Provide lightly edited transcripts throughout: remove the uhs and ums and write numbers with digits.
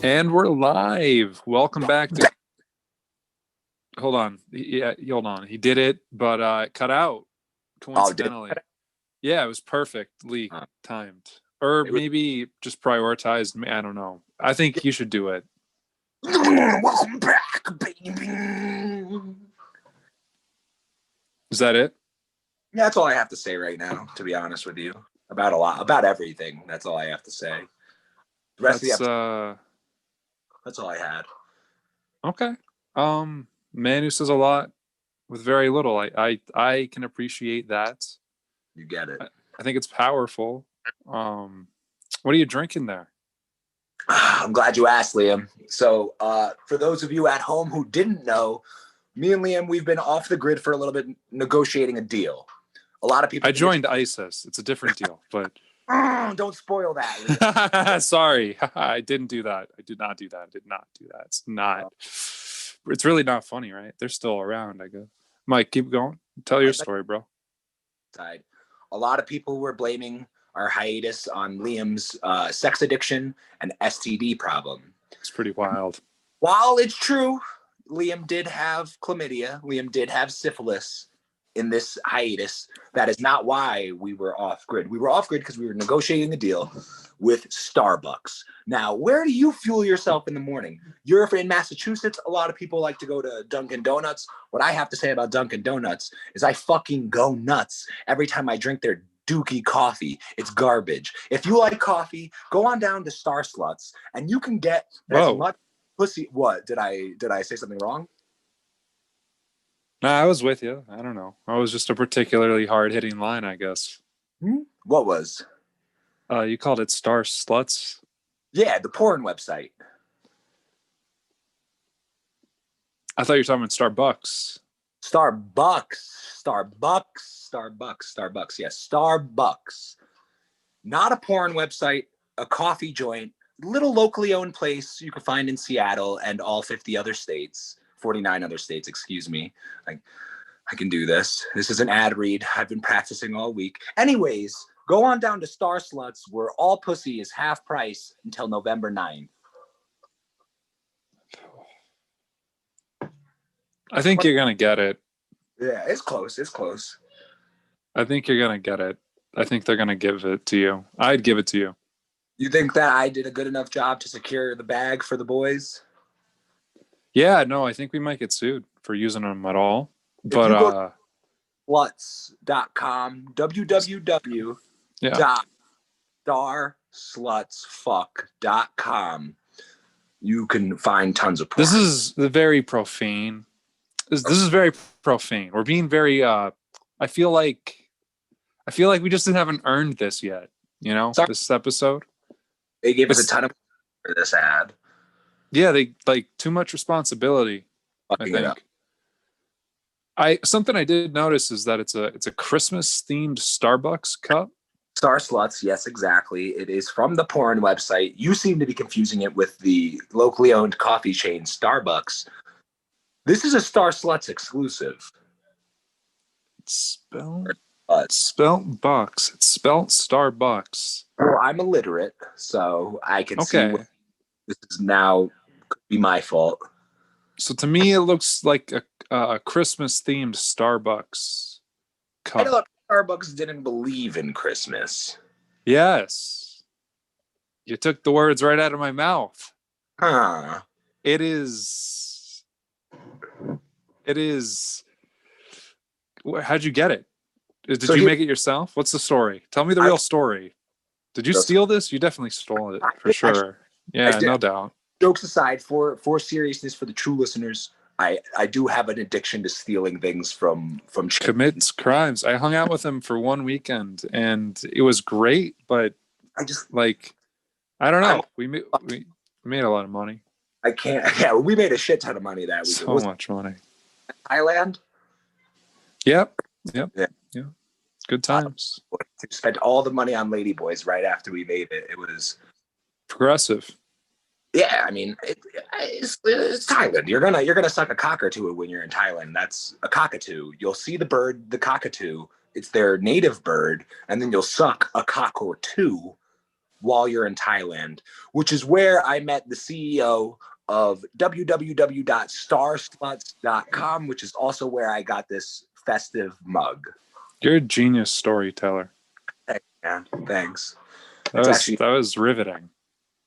And we're live. Welcome back to. Hold on. Yeah, hold on. He did it, but it cut out coincidentally. Yeah, it was perfectly timed. Or maybe just prioritized. I don't know. I think you should do it. Welcome back, baby. Is that it? Yeah, that's all I have to say right now, to be honest with you. About everything. That's all I have to say. The rest of the episode, that's all I had. Okay. Man who says a lot with very little. I can appreciate that. You get it. I think it's powerful. What are you drinking there? I'm glad you asked, Liam. So for those of you at home who didn't know, me and Liam, we've been off the grid for a little bit negotiating a deal. A lot of people. I joined ISIS. It's a different deal, but don't spoil that, Liam. Sorry, I didn't do that. I did not do that. It's not. It's really not funny, right? They're still around, I guess. Mike, keep going. Tell your story, bro. A lot of people were blaming our hiatus on Liam's sex addiction and STD problem. It's pretty wild. While it's true, Liam did have chlamydia, Liam did have syphilis in this hiatus, that is not why we were off grid. We were off grid because we were negotiating a deal with Starbucks. Now, where do you fuel yourself in the morning? You're in Massachusetts. A lot of people like to go to Dunkin' Donuts. What I have to say about Dunkin' Donuts is I fucking go nuts every time I drink their dookie coffee. It's garbage. If you like coffee, go on down to Star Sluts and you can get as much pussy. What? Did I say something wrong? No, I was with you. I don't know. I was just a particularly hard-hitting line, I guess. What was? You called it Star Sluts? Yeah, the porn website. I thought you were talking about Starbucks. Starbucks. Yes, Starbucks. Not a porn website, a coffee joint, little locally owned place you can find in Seattle and all 50 other states. 49 other states, excuse me. I can do this. This is an ad read. I've been practicing all week. Anyways, go on down to Star Sluts where all pussy is half price until November 9th. I think you're going to get it. Yeah, it's close. I think you're going to get it. I think they're going to give it to you. I'd give it to you. You think that I did a good enough job to secure the bag for the boys? Yeah, no, I think we might get sued for using them at all. But sluts.com, www.starslutsfuck.com. You can find tons of porn. This is very profane. This is very profane. We're being very I feel like we just haven't earned this yet, you know, this episode. They gave us a ton of for this ad. Yeah, they like too much responsibility. I think. Something I did notice is that it's a Christmas themed Starbucks cup. Star Sluts, yes, exactly. It is from the porn website. You seem to be confusing it with the locally owned coffee chain Starbucks. This is a Star Sluts exclusive. It's spelled bucks. It's spelled Starbucks. Well, I'm illiterate, so I can see this is now could be my fault. So to me, it looks like a Christmas-themed Starbucks cup. I thought Starbucks didn't believe in Christmas. Yes. You took the words right out of my mouth. Huh. It is... How'd you get it? Did you make it yourself? What's the story? Tell me the real story. Did you steal this? You definitely stole it, for sure. Yeah, no doubt. Jokes aside, for seriousness, for the true listeners, I do have an addiction to stealing things from commits crimes. I hung out with him for one weekend, and it was great. But I just I don't know. We made a lot of money. I can't. Yeah, we made a shit ton of money that week. So much money. Thailand. Yep. Good times. Spent all the money on ladyboys right after we made it. It was progressive. Yeah, I mean, it's Thailand. You're gonna suck a cock or two when you're in Thailand. That's a cockatoo. You'll see the bird, the cockatoo. It's their native bird, and then you'll suck a cock or two while you're in Thailand, which is where I met the CEO of www.starsluts.com, which is also where I got this festive mug. You're a genius storyteller. Thanks, man. Thanks. That was riveting.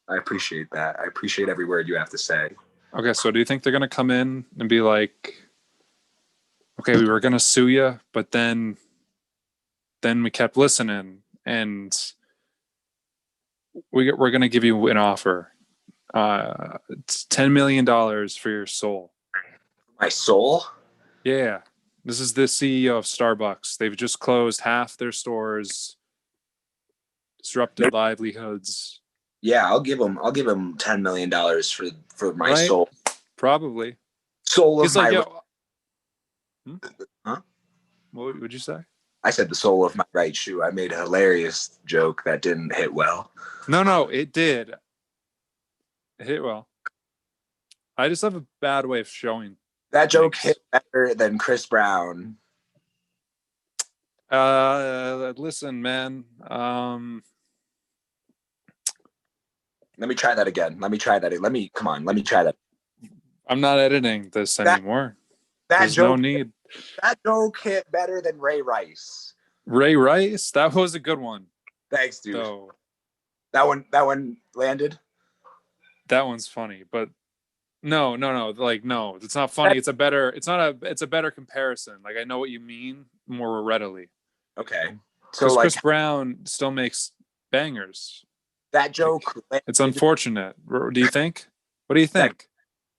I appreciate that. I appreciate every word you have to say. Okay, so do you think they're going to come in and be like, okay, we were going to sue you, but then we kept listening, and we're going to give you an offer. It's $10 million for your soul. My soul? Yeah. This is the CEO of Starbucks. They've just closed half their stores, disrupted livelihoods. Yeah, I'll give him $10 million for my soul. Probably. Soul of my Huh? What would you say? I said the sole of my right shoe. I made a hilarious joke that didn't hit well. No, it did. It hit well. I just have a bad way of showing. That joke hit better than Chris Brown. Listen, man. Let me try that again. Let me try that. Let me try that. I'm not editing this anymore. There's no need. That joke hit better than Ray Rice. Ray Rice? That was a good one. Thanks, dude. So, that one landed. That one's funny, but no. Like, no, it's not funny. It's a better comparison. Like, I know what you mean more readily. Okay. So like, Chris Brown still makes bangers. That joke. It's unfortunate. Do you think? What do you think?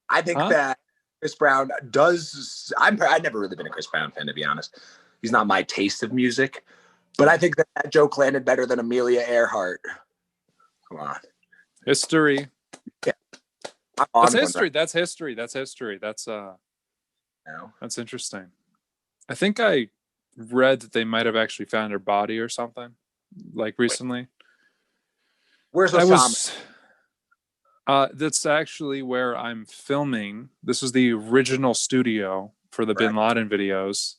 I think that Chris Brown does. I've never really been a Chris Brown fan, to be honest. He's not my taste of music, but I think that joke landed better than Amelia Earhart. Come on. History. Yeah. That's history. That's history. That's interesting. I think I read that they might have actually found her body or something, like recently. Where's Osama? That's actually where I'm filming. This is the original studio for the Bin Laden videos.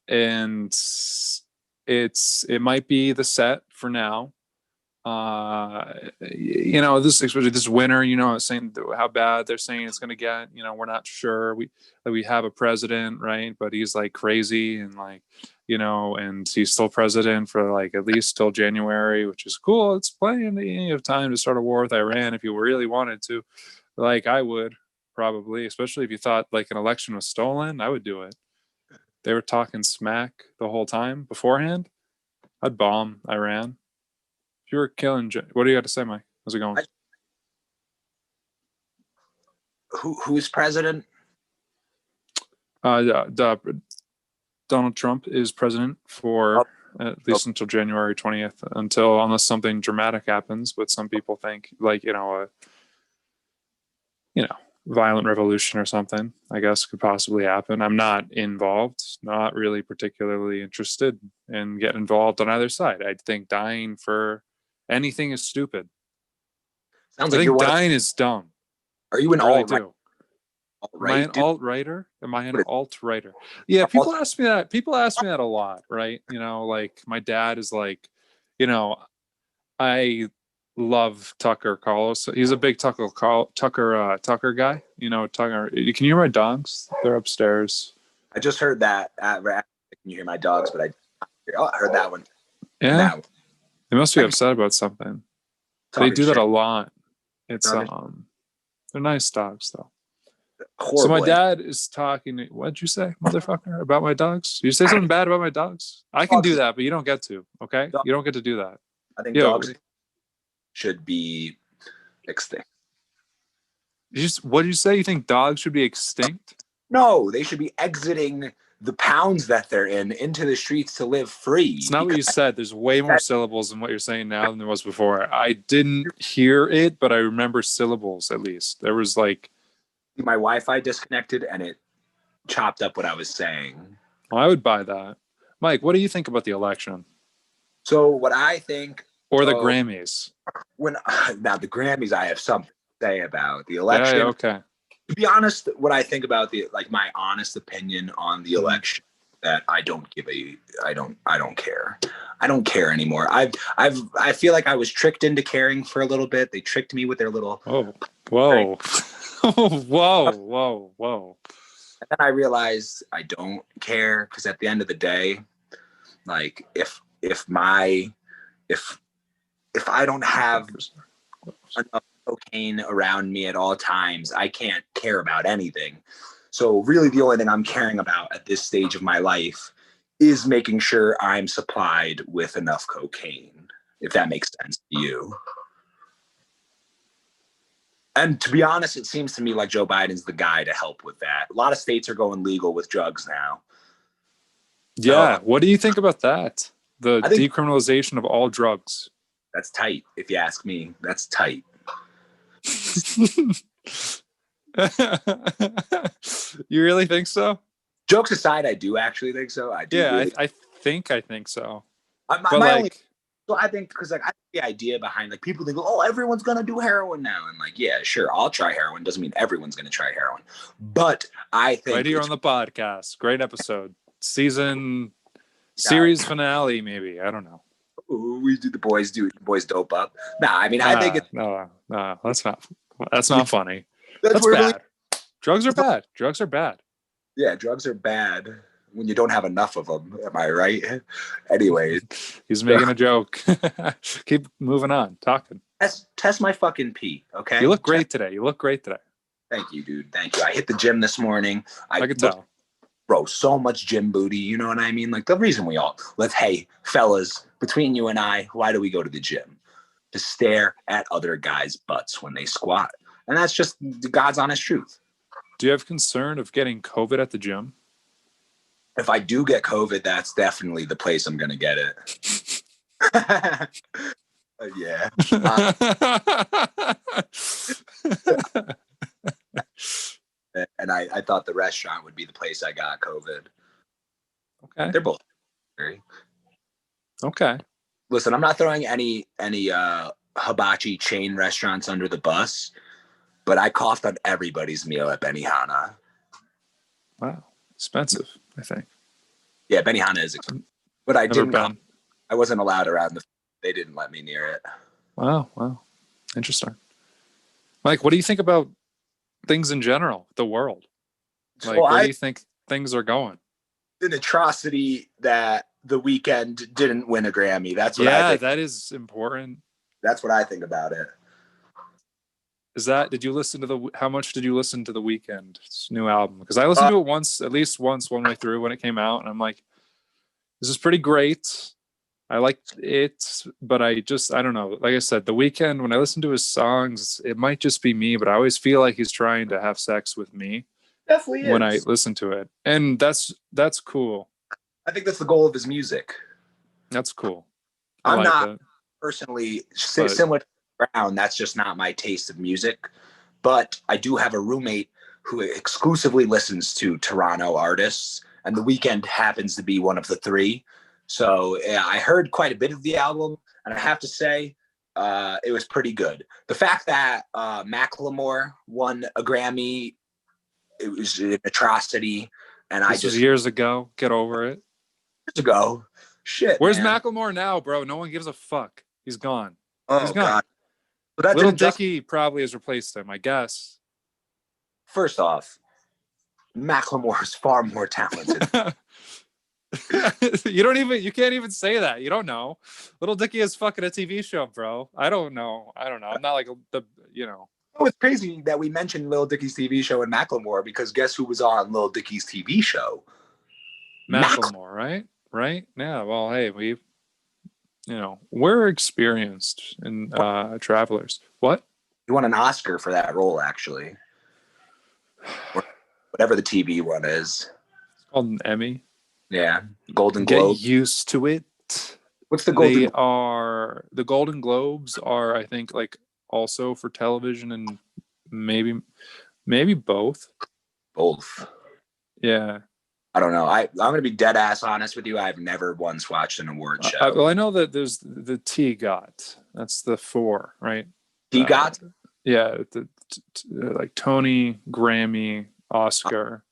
And it might be the set for now. This winter, saying how bad they're saying it's going to get, we're not sure. We have a president, right? But he's like crazy and like, and he's still president for like at least till January, which is cool. It's plenty of time to start a war with Iran if you really wanted to. Like I would probably, especially if you thought like an election was stolen, I would do it. They were talking smack the whole time beforehand. I'd bomb Iran. If you were killing, what do you got to say, Mike? How's it going? Who's president? Donald Trump is president for at least until January 20th, unless something dramatic happens. But some people think, like violent revolution or something, I guess, could possibly happen. I'm not involved, not really particularly interested in getting involved on either side. I think dying for anything is stupid. Sounds like you're dying is dumb. Are you an alt-right? Am I an alt-righter? Am I an alt-righter? Yeah, people ask me that. People ask me that a lot, right? Like my dad is like, I love Tucker Carlson. He's a big Tucker guy. Tucker. Can you hear my dogs? They're upstairs. I just heard that. Can you hear my dogs? But I heard that one. Yeah. That one. They must be upset about something. They do that a lot. It's they're nice dogs though. Horrible. So my dad is talking. What'd you say, motherfucker, about my dogs? Did you say something bad about my dogs? I can do that, but you don't get to. Okay, you don't get to do that. I think dogs should be extinct. What did you say? You think dogs should be extinct? No, they should be exiting the pounds that they're in into the streets to live free. It's not what you said. There's way more syllables in what you're saying now than there was before. I didn't hear it, but I remember syllables at least. There was like my Wi-Fi disconnected and it chopped up what I was saying. Well, I would buy that. Mike, what do you think about the election? So what I think, or the Grammys. Now the Grammys, I have something to say about the election. Yeah, okay. To be honest, what I think about my honest opinion on the election, that I don't care. I don't care anymore. I feel like I was tricked into caring for a little bit. They tricked me with their little whoa. Whoa. And then I realized I don't care, because at the end of the day, like if I don't have enough cocaine around me at all times, I can't care about anything. So really the only thing I'm caring about at this stage of my life is making sure I'm supplied with enough cocaine, if that makes sense to you. And to be honest, it seems to me like Joe Biden's the guy to help with that. A lot of states are going legal with drugs now. Yeah. What do you think about that? The decriminalization of all drugs. That's tight, if you ask me. That's tight. You really think so? Jokes aside, I do actually think so. I do. Yeah, really. I think so. I think because like I think the idea behind like people think, oh, everyone's gonna do heroin now, and like, yeah, sure, I'll try heroin. Doesn't mean everyone's gonna try heroin, but I think right here on the podcast, great episode, series finale, maybe, I don't know. We do the boys dope up. Nah, I mean, I think it's no, that's not funny. That's bad. Really, drugs are bad. Drugs are bad. Yeah, drugs are bad when you don't have enough of them. Am I right? Anyways, he's making a joke. Keep moving on, talking. Test my fucking pee, okay? You look great today. Thank you, dude. Thank you. I hit the gym this morning. I could tell. Bro, so much gym booty, you know what I mean? Like the reason hey, fellas, between you and I, why do we go to the gym? To stare at other guys' butts when they squat. And that's just the God's honest truth. Do you have concern of getting COVID at the gym? If I do get COVID, that's definitely the place I'm going to get it. Yeah. And I thought the restaurant would be the place I got COVID. Okay. They're both scary. Okay. Listen, I'm not throwing any hibachi chain restaurants under the bus, but I coughed on everybody's meal at Benihana. Wow. Expensive, I think. Yeah, Benihana is expensive. But I didn't. I wasn't allowed around they didn't let me near it. Wow. Interesting. Mike, what do you think about things in general, the world? Like, where do you think things are going? An atrocity that The Weeknd didn't win a Grammy. That's what I think. Yeah, that is important. That's what I think about it. Did you listen to how much did you listen to The Weeknd's new album? Because I listened to it at least once one way through when it came out, and I'm like, this is pretty great. I liked it, but I don't know. Like I said, The Weeknd, when I listen to his songs, it might just be me, but I always feel like he's trying to have sex with me. Definitely is. When I listen to it. And that's cool. I think that's the goal of his music. That's cool. I'm not personally similar to Brown. That's just not my taste of music. But I do have a roommate who exclusively listens to Toronto artists, and The Weeknd happens to be one of the three. So yeah, I heard quite a bit of the album, and I have to say, it was pretty good. The fact that Macklemore won a Grammy, it was an atrocity. And this was years ago. Get over it. Years ago. Shit. Where's Macklemore now, bro? No one gives a fuck. He's gone. Oh, he's gone. God. Little Dicky probably has replaced him, I guess. First off, Macklemore is far more talented. You can't even say that. You don't know. Little Dicky is fucking a TV show, bro. I don't know. I'm not like Oh, it's crazy that we mentioned Lil Dicky's TV show and Macklemore, because guess who was on Lil Dicky's TV show? Macklemore, right? Yeah. Well, hey, we're experienced in travelers. What? He won an Oscar for that role, actually. Or whatever the TV one is. It's called an Emmy. Yeah, Golden Globe. Get used to it. What's the Golden? The Golden Globes are, I think, like also for television and maybe both. Both. Yeah. I don't know. I'm going to be dead ass honest with you. I've never once watched an award show. Well, I know that there's the TGOT. That's the 4, right? TGOT? Yeah. Like Tony, Grammy, Oscar.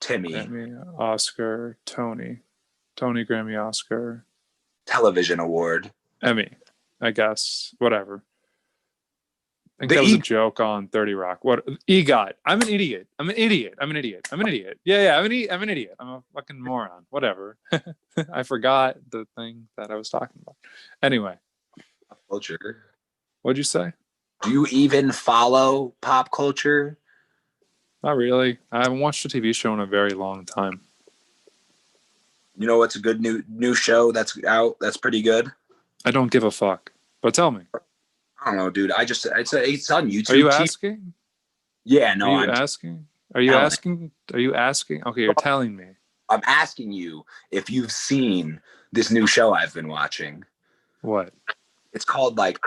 Timmy. Grammy, Oscar, Tony, Grammy, Oscar, Television award. Emmy, I guess. Whatever. I think that was a joke on 30 Rock. What EGOT? I'm an idiot. I'm an idiot. Yeah, I'm an idiot. I'm a fucking moron. Whatever. I forgot the thing that I was talking about. Anyway. Pop culture. What'd you say? Do you even follow pop culture? Not really. I haven't watched a TV show in a very long time. You know what's a good new show that's out that's pretty good? I don't give a fuck. But tell me. I don't know, dude. It's on YouTube. Are you asking? Yeah, no. Are you asking? Are you asking? Are you asking? Okay, you're telling me. I'm asking you if you've seen this new show I've been watching. What? It's called dude,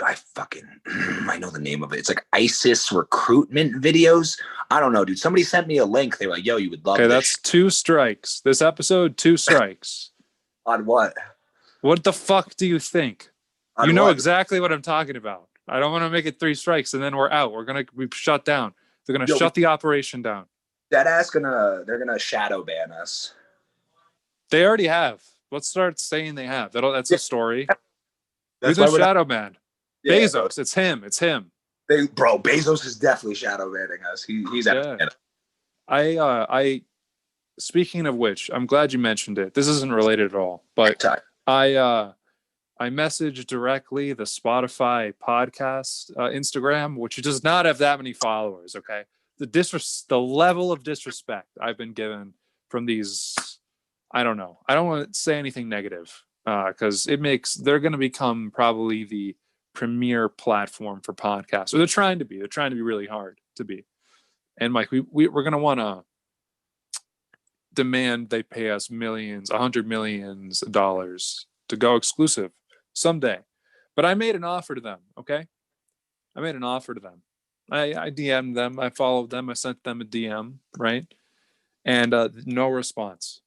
I know the name of it. It's like ISIS recruitment videos. I don't know, dude. Somebody sent me a link. They were like, yo, you would love this. Okay, that's 2 strikes. This episode, 2 strikes. On what? What the fuck do you think? On you know what? exactly what I'm talking about. I don't want to make it 3 strikes and then we're out. We're shut down. They're gonna shut the operation down. They're gonna shadow ban us. They already have. Let's start saying they have. That's a story. That's Who's the shadow ban? Yeah, Bezos. It's him. Bezos is definitely shadow banning us. He's yeah. I speaking of which, I'm glad you mentioned it. This isn't related at all, but I messaged directly the Spotify podcast Instagram, which does not have that many followers. Okay, the level of disrespect I've been given from these, I don't know. I don't want to say anything negative because they're going to become probably the premier platform for podcasts. Or they're trying to be. They're trying to be really hard to be. And Mike, we're going to want to demand they pay us $100 million to go exclusive someday. But I made an offer to them, okay? I made an offer to them. I DM'd them. I followed them. I sent them a DM, right? And no response.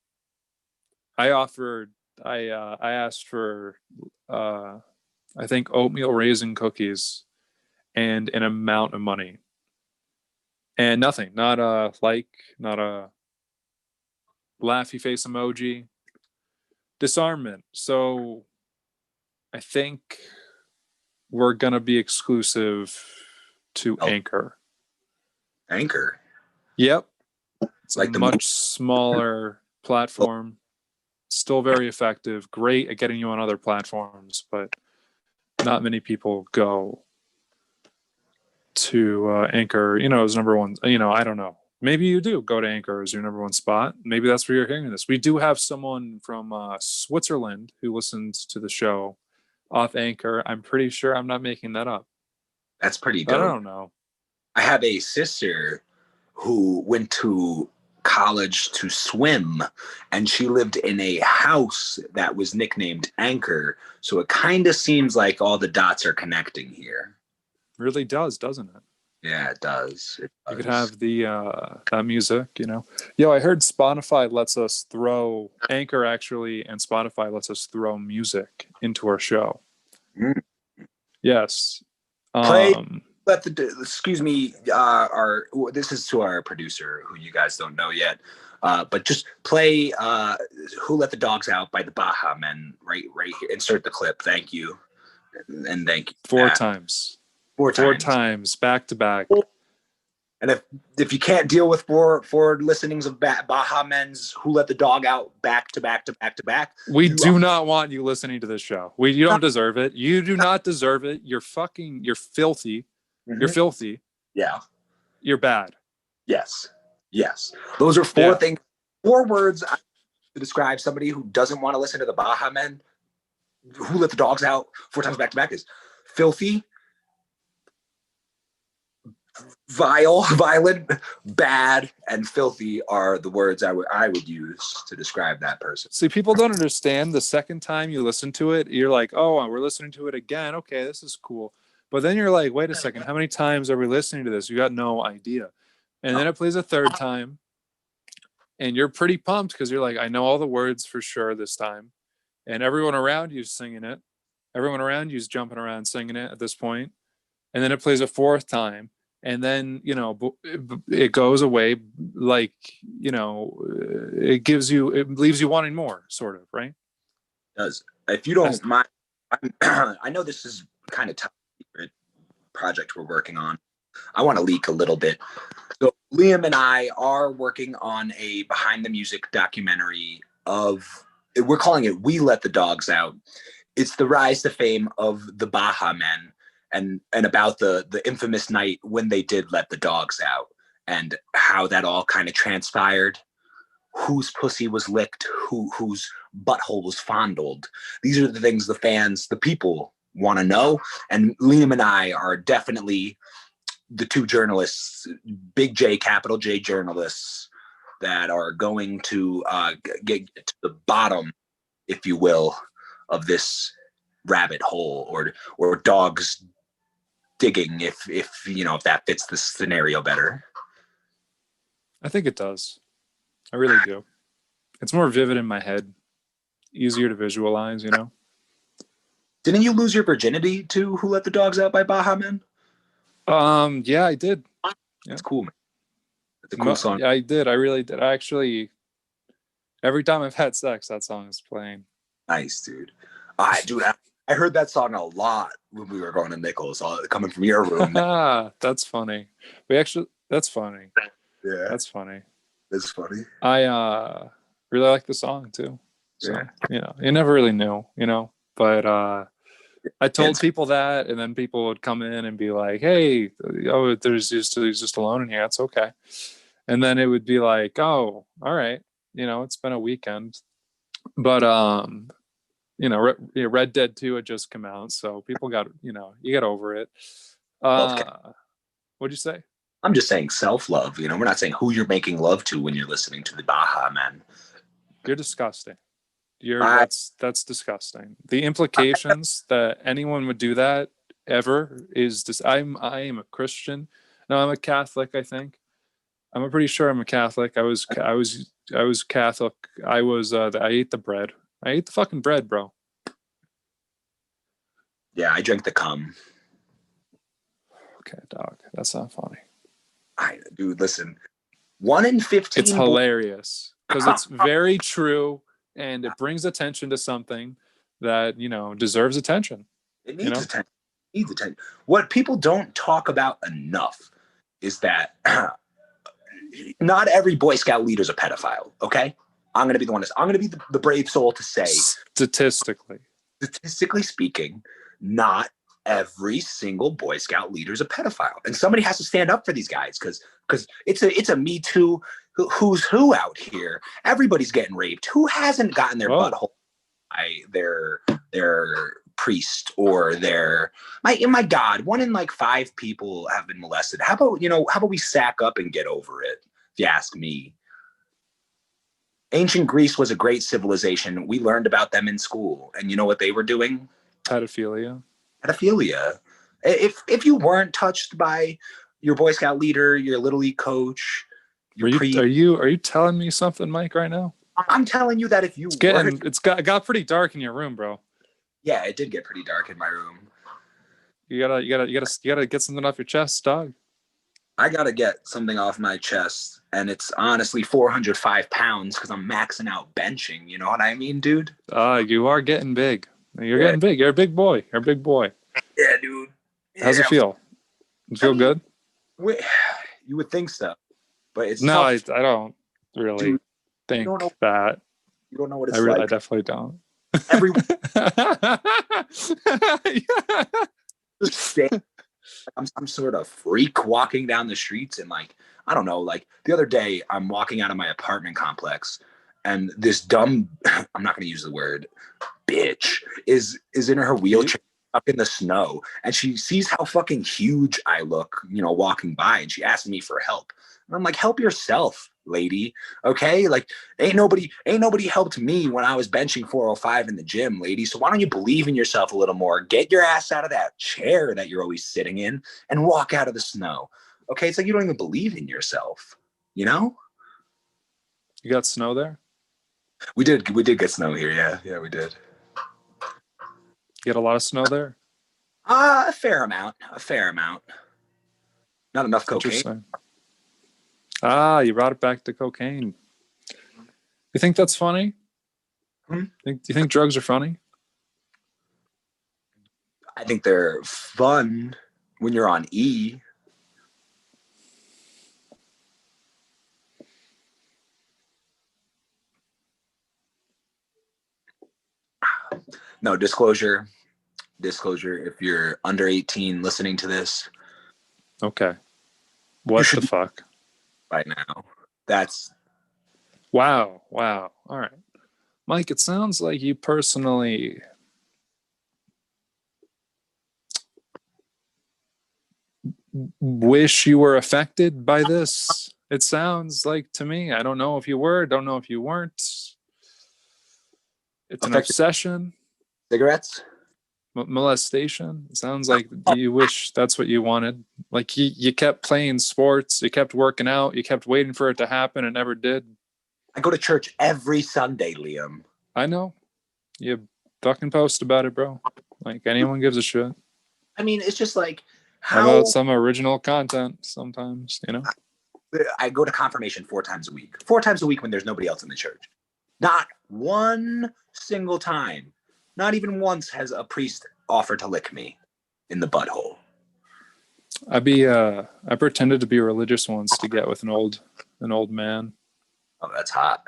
I asked for, I think, oatmeal raisin cookies and an amount of money. And nothing. Not a like, not a laughy face emoji. Disarmament. So I think we're going to be exclusive to Anchor. Anchor? Yep. It's like a much smaller platform. Still very effective. Great at getting you on other platforms, but not many people go to Anchor, as number one. I don't know. Maybe you do go to Anchor as your number one spot. Maybe that's where you're hearing this. We do have someone from Switzerland who listens to the show off Anchor. I'm pretty sure I'm not making that up. That's pretty dope. I don't know. I have a sister who went to college to swim, and she lived in a house that was nicknamed Anchor. So it kind of seems like all the dots are connecting here. Really does, doesn't it? Yeah, it does. You could have the that music, Yo, I heard Spotify lets us throw Anchor actually, and Spotify lets us throw music into our show. Mm. Yes. Excuse me. This is to our producer, who you guys don't know yet. But just play "Who Let the Dogs Out" by the Baja Men right here. Insert the clip. Thank you, and thank you. 4 times. 4 times back to back. And if you can't deal with four listenings of Baja Men's "Who Let the Dog Out" back to back to back to back, we do not want you listening to this show. You don't deserve it. You do not deserve it. You're filthy. Mm-hmm. You're filthy. Yeah. You're bad. Yes. Those are 4 things, 4 words to describe somebody who doesn't want to listen to the Baja Men. "Who Let the Dogs Out" 4 times back to back is filthy, vile, violent, bad, and filthy are the words I would use to describe that person. See, people don't understand. The second time you listen to it, you're like, oh, we're listening to it again. Okay, this is cool. But then you're like, wait a second, how many times are we listening to this? You got no idea. And then it plays a 3rd time, and you're pretty pumped because you're like, I know all the words for sure this time. And everyone around you is singing it. Everyone around you is jumping around singing it at this point. And then it plays a 4th time. and then it goes away, like it leaves you wanting more, sort of, right? It does. If you don't mind, I know this is kind of top secret project we're working on. I want to leak a little bit. So Liam and I are working on a behind the music documentary we're calling it We Let the Dogs Out. It's the rise to fame of the Baja Men and about the infamous night when they did let the dogs out and how that all kind of transpired. Whose pussy was licked, whose butthole was fondled. These are the things the fans, the people want to know. And Liam and I are definitely the two journalists, big J, capital J journalists that are going to get to the bottom, if you will, of this rabbit hole or dogs digging, if that fits the scenario better. I think it does. I really do. It's more vivid in my head, easier to visualize, Didn't you lose your virginity to Who Let the Dogs Out by Baja Men? Yeah, I did. It's cool, man. It's a cool song. Yeah, I did. I really did. I actually, every time I've had sex, that song is playing. Nice, dude. I heard that song a lot when we were going to Nichols, coming from your room. That's funny. That's funny. Yeah. That's funny. It's funny. I really like the song too. So, yeah. You never really knew, but I told people that, and then people would come in and be like, "Hey, there's just alone in here. It's okay." And then it would be like, "Oh, all right, it's been a weekend." But Red Dead 2 had just come out, so people got you get over it. What'd you say? I'm just saying self-love. We're not saying who you're making love to when you're listening to the Baja Men. You're disgusting. That's disgusting. The implications that anyone would do that ever is just. I am a Christian. No, I'm a Catholic. I think I'm pretty sure I'm a Catholic. I was Catholic. I ate the bread. I ate the fucking bread, bro. Yeah, I drank the cum. Okay, dog. That's not funny. Dude, listen. 1 in 15. It's hilarious because it's very true. And it brings attention to something that, deserves attention. It needs attention. It needs attention. What people don't talk about enough is that not every Boy Scout leader is a pedophile, okay? I'm going to be the one. I'm going to be the brave soul to say. Statistically speaking, not every single Boy Scout leader is a pedophile. And somebody has to stand up for these guys because it's a Me Too. Who's who out here? Everybody's getting raped. Who hasn't gotten their butthole by their priest or their my God? 1 in 5 people have been molested. How about we sack up and get over it? If you ask me. Ancient Greece was a great civilization. We learned about them in school, and you know what they were doing? Pedophilia. If you weren't touched by your Boy Scout leader, your Little League coach. Are you telling me something, Mike, right now? I'm telling you that if you it got pretty dark in your room, bro. Yeah, it did get pretty dark in my room. You gotta get something off your chest, dog. I gotta get something off my chest, and it's honestly 405 pounds because I'm maxing out benching. You know what I mean, dude? You are getting big. You're getting big. You're a big boy. Yeah, dude. How's it feel? You feel good? You would think so. But it's no, tough. I don't really think that. You don't know what it's like. I definitely don't. I'm some sort of freak walking down the streets, and I don't know. The other day, I'm walking out of my apartment complex, and this dumb, I'm not going to use the word, bitch, is in her wheelchair up in the snow, and she sees how fucking huge I look, walking by, and she asks me for help. And I'm like, help yourself, lady. Okay. Ain't nobody helped me when I was benching 405 in the gym, lady. So why don't you believe in yourself a little more? Get your ass out of that chair that you're always sitting in and walk out of the snow. Okay. It's you don't even believe in yourself, You got snow there? We did get snow here. Yeah, we did. You get a lot of snow there? A fair amount. Not enough cocaine. Interesting. Ah, you brought it back to cocaine. You think that's funny? Do you think drugs are funny? I think they're fun when you're on E. No, disclosure. If you're under 18 listening to this. Okay. What the fuck? By now. That's. Wow. All right. Mike, it sounds like you personally wish you were affected by this. It sounds like to me. I don't know if you were, don't know if you weren't. It's an obsession. Cigarettes? Molestation. It sounds like you wish that's what you wanted. Like you kept playing sports, you kept working out, you kept waiting for it to happen and never did. I go to church every Sunday, Liam. I know. You fucking post about it, bro. Like anyone gives a shit. I mean, it's just like how about some original content sometimes, you know? I go to confirmation 4 times a week. 4 times a week when there's nobody else in the church. Not one single time. Not even once has a priest offered to lick me in the butthole. I pretended to be religious once to get with an old man. Oh, that's hot.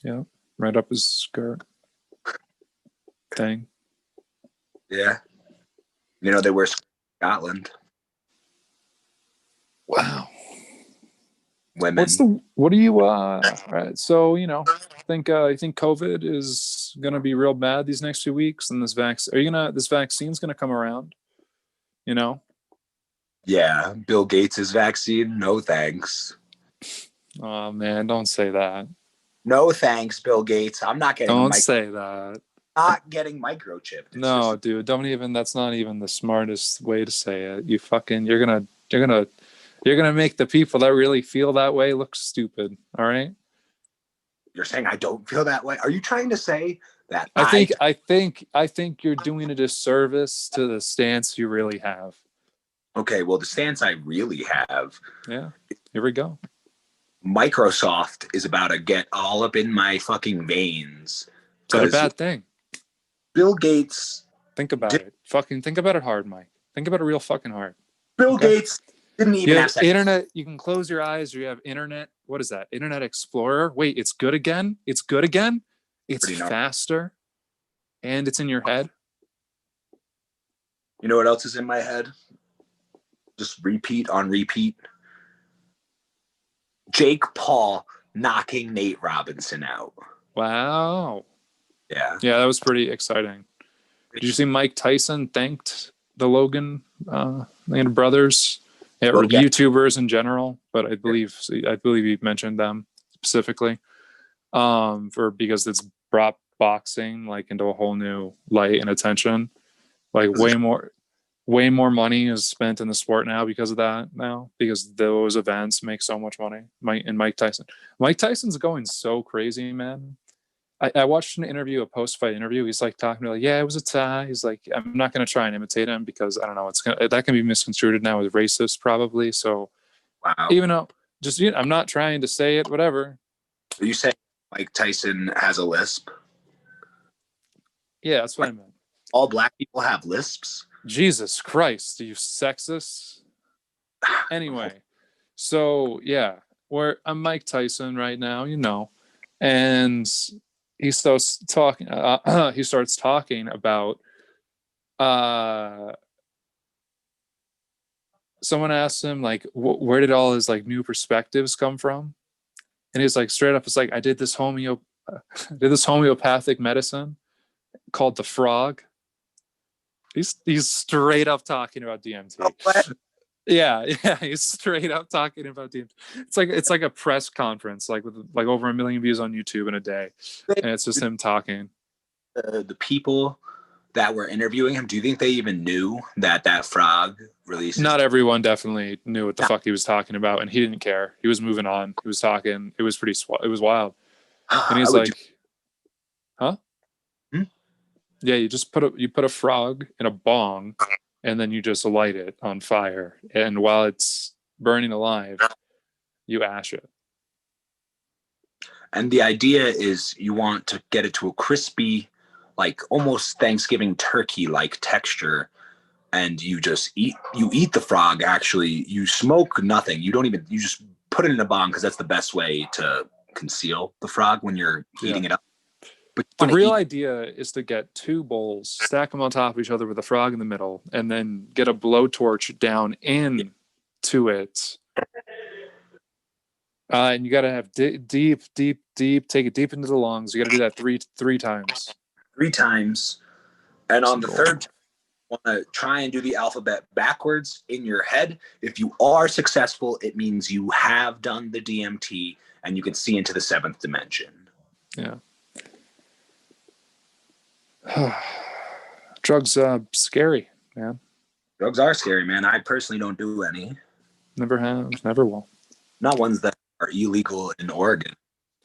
Yeah. Right up his skirt. Thing. Yeah. You know, they wear Scotland. Wow. Women. What do you right, so you know, think you think COVID is gonna be real bad these next few weeks, and this vaccine's gonna come around, you know? Yeah, Bill Gates' vaccine, no thanks. Oh man, don't say that. No thanks, Bill Gates. I'm not getting don't say that. Not getting microchipped. No, dude, don't even, that's not even the smartest way to say it. You're gonna make the people that really feel that way look stupid. All right. You're saying I don't feel that way? Are you trying to say that? I think you're doing a disservice to the stance you really have. Okay, well, the stance I really have. Yeah. Here we go. Microsoft is about to get all up in my fucking veins. Is that a bad thing? Bill Gates. Think about it. Fucking think about it hard, Mike. Think about it real fucking hard. Bill Gates didn't even have internet. You can close your eyes, or you have internet. What is that? Internet Explorer. Wait, it's good again. It's good again. It's faster, and it's in your head. You know what else is in my head? Just repeat on repeat. Jake Paul knocking Nate Robinson out. Wow. Yeah. Yeah, that was pretty exciting. Did you see Mike Tyson thanked the Logan brothers, or YouTubers in general? But I believe he mentioned them specifically, because it's brought boxing like into a whole new light and attention. Like way more money is spent in the sport now because of that. Now because those events make so much money. Mike Tyson's going so crazy, man. I watched an interview, a post-fight interview. He's like talking about, it was a tie. He's like, I'm not going to try and imitate him because I don't know. That can be misconstrued now as racist probably. So, wow. Even though I'm not trying to say it, whatever. Are you saying Mike Tyson has a lisp? Yeah, that's what I meant. All black people have lisps? Jesus Christ, are you sexist? Anyway, so yeah, I'm Mike Tyson right now, and he starts talking. He starts talking about. Someone asked him like, where did all his like new perspectives come from? And he's like, straight up, it's like I did this homeopathic medicine called the frog. He's straight up talking about DMT. What? Yeah, he's straight up talking about DMT. It's like a press conference, like with like over 1 million views on YouTube in a day, and it's just him talking. The people that were interviewing him, do you think they even knew that frog released? Not everyone definitely knew what the fuck he was talking about, and he didn't care. He was moving on. He was talking. It was it was wild. And he's like, huh? Hmm? Yeah, you put a frog in a bong, and then you just light it on fire. And while it's burning alive, you ash it. And the idea is you want to get it to a crispy, like almost Thanksgiving turkey-like texture. And you eat the frog. Actually, you smoke nothing. You just put it in a bong because that's the best way to conceal the frog when you're heating it up. But the real idea is to get 2 bowls, stack them on top of each other with a frog in the middle, and then get a blowtorch down into it. And you got to have deep, take it deep into the lungs. You got to do that three times. 3 times. And on the third time, you want to try and do the alphabet backwards in your head. If you are successful, it means you have done the DMT and you can see into the 7th dimension. Yeah. Drugs scary, man. Drugs are scary, man. I personally don't do any. Never have, never will. Not ones that are illegal in Oregon.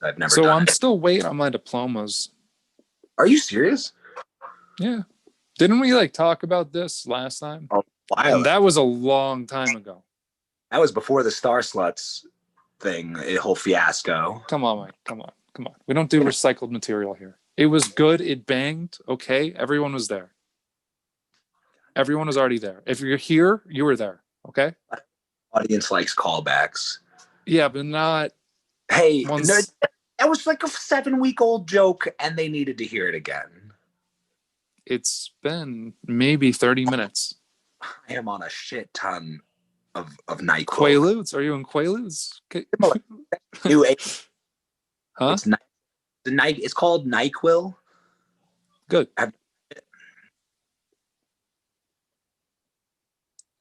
I've never done. So I'm it. still waiting on my diplomas. Are you serious? Yeah. Didn't we talk about this last time? Oh, and that was a long time ago. That was before the Star Sluts thing, a whole fiasco. Come on, Mike. Come on. We don't do recycled material here. It was good. It banged. Okay. Everyone was there. Everyone was already there. If you're here, you were there. Okay. Audience likes callbacks. Yeah, but not. Hey, no, that was like a 7-week-old joke, and they needed to hear it again. It's been maybe 30 minutes. I am on a shit ton of NyQuil. Quaaludes? Are you in Quaaludes? New huh? It's called NyQuil. Good.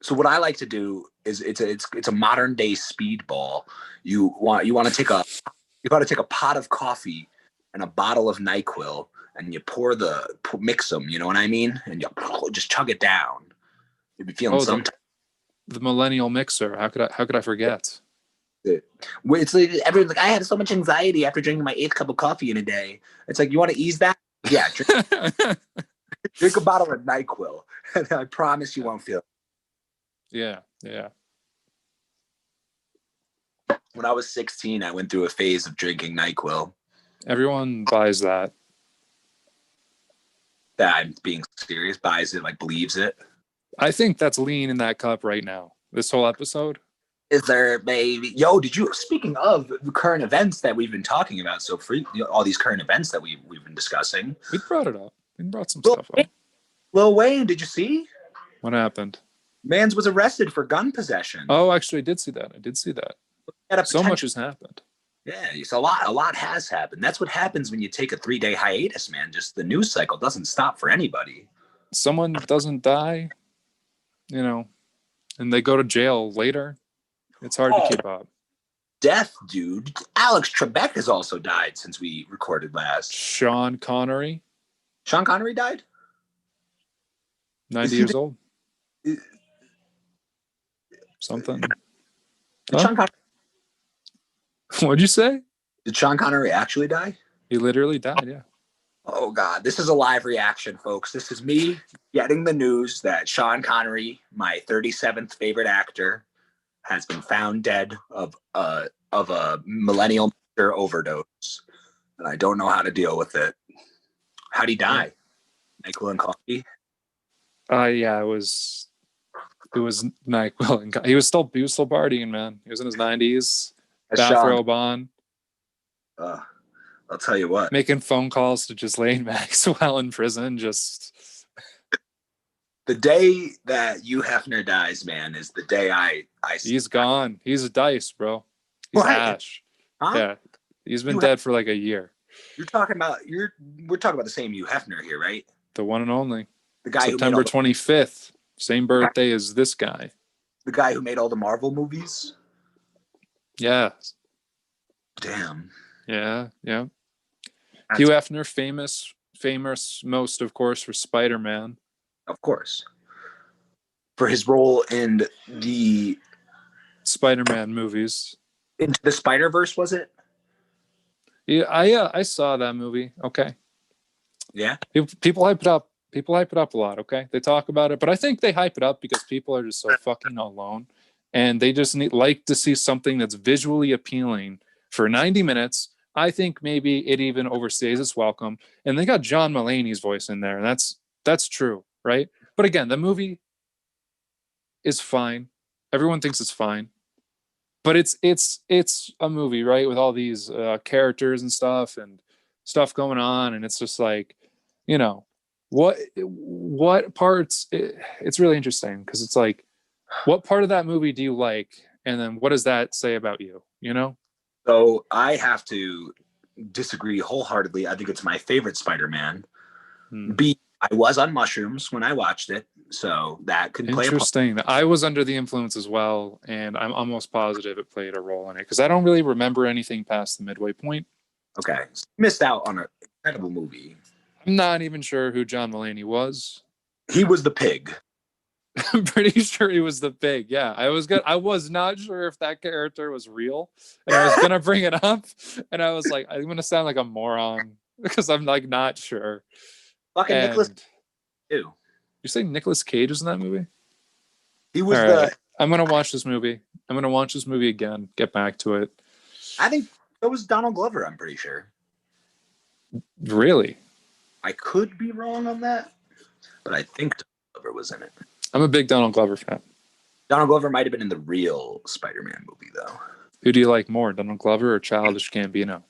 So what I like to do is it's a modern day speedball. You want to take a pot of coffee and a bottle of NyQuil, and you mix them. You know what I mean? And you just chug it down. You'll be feeling the Millennial Mixer. How could I forget? It's like everyone's like, I had so much anxiety after drinking my 8th cup of coffee in a day. It's like, you want to ease that? Yeah, drink a bottle of NyQuil, and I promise you won't feel it. Yeah. When I was 16, I went through a phase of drinking NyQuil. Everyone buys that. That I'm being serious, buys it, believes it. I think that's lean in that cup right now. This whole episode. Is there, baby? Yo, speaking of the current events that we've been talking about, all these current events that we've been discussing. We brought it up. We brought some stuff up. Lil Wayne, did you see? What happened? Mans was arrested for gun possession. Oh, actually, I did see that. So much has happened. Yeah, a lot has happened. That's what happens when you take a 3-day hiatus, man. Just the news cycle doesn't stop for anybody. Someone doesn't die, and they go to jail later. It's hard to keep up. Death, dude. Alex Trebek has also died since we recorded last. Sean Connery. Sean Connery died? 90 years old. Something. Did Sean Connery... What'd you say? Did Sean Connery actually die? He literally died, yeah. Oh, God. This is a live reaction, folks. This is me getting the news that Sean Connery, my 37th favorite actor, has been found dead of a Millennial Mixer overdose. And I don't know how to deal with it. How'd he die? NyQuil and coffee? Yeah, it was NyQuil and coffee. He was still partying, man. He was in his 90s. Bathrobe on. I'll tell you what. Making phone calls to Ghislaine Maxwell in prison. Just the day that Hugh Hefner dies, man, is the day I. He's gone. He's a dice, bro. He's ash. Huh? Yeah, he's been dead for like a year. We're talking about the same Hugh Hefner here, right? The one and only. The guy September 25th, same birthday as this guy. The guy who made all the Marvel movies. Yeah. Damn. Yeah. Hugh Hefner, famous most, of course, for Spider-Man. Of course. For his role in the Spider-Man movies. Into the Spider-Verse, was it? Yeah, I saw that movie. Okay. Yeah. People hype People hype it up a lot, okay? They talk about it, but I think they hype it up because people are just so fucking alone, and they just like to see something that's visually appealing for 90 minutes. I think maybe it even overstays its welcome, and they got John Mulaney's voice in there, and that's true, right? But again, the movie is fine. Everyone thinks it's fine, but it's a movie, right, with all these characters and stuff going on, and it's just like, you know, what parts, it's really interesting because it's like, what part of that movie do you like, and then what does that say about you, you know? So I have to disagree wholeheartedly. I think it's my favorite Spider-Man. I was on mushrooms when I watched it, so that could play interesting. I was under the influence as well, and I'm almost positive it played a role in it because I don't really remember anything past the midway point. Okay, so missed out on an incredible movie. I'm not even sure who John Mulaney was. He was the pig. I'm pretty sure he was the pig. Yeah, I was not sure if that character was real, and I was gonna bring it up, and I was like, I'm gonna sound like a moron because I'm like not sure. Fucking Nicholas. Ew. You say Nicolas Cage was in that movie? He was I'm gonna watch this movie. I'm gonna watch this movie again. Get back to it. I think it was Donald Glover. I'm pretty sure. Really? I could be wrong on that, but I think Donald Glover was in it. I'm a big Donald Glover fan. Donald Glover might have been in the real Spider-Man movie, though. Who do you like more, Donald Glover or Childish Gambino?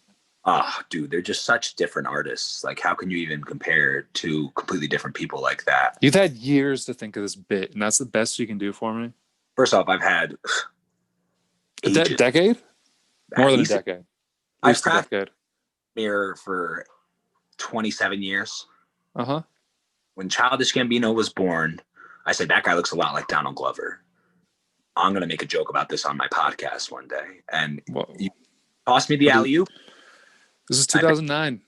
Oh, dude, they're just such different artists. Like, how can you even compare two completely different people like that? You've had years to think of this bit, and that's the best you can do for me? First off, I've had a decade? More than a decade. At least a decade. Mirror for 27 years. Uh-huh. When Childish Gambino was born, I said, that guy looks a lot like Donald Glover. I'm going to make a joke about this on my podcast one day. And you tossed me the alley-oop. This is 2009.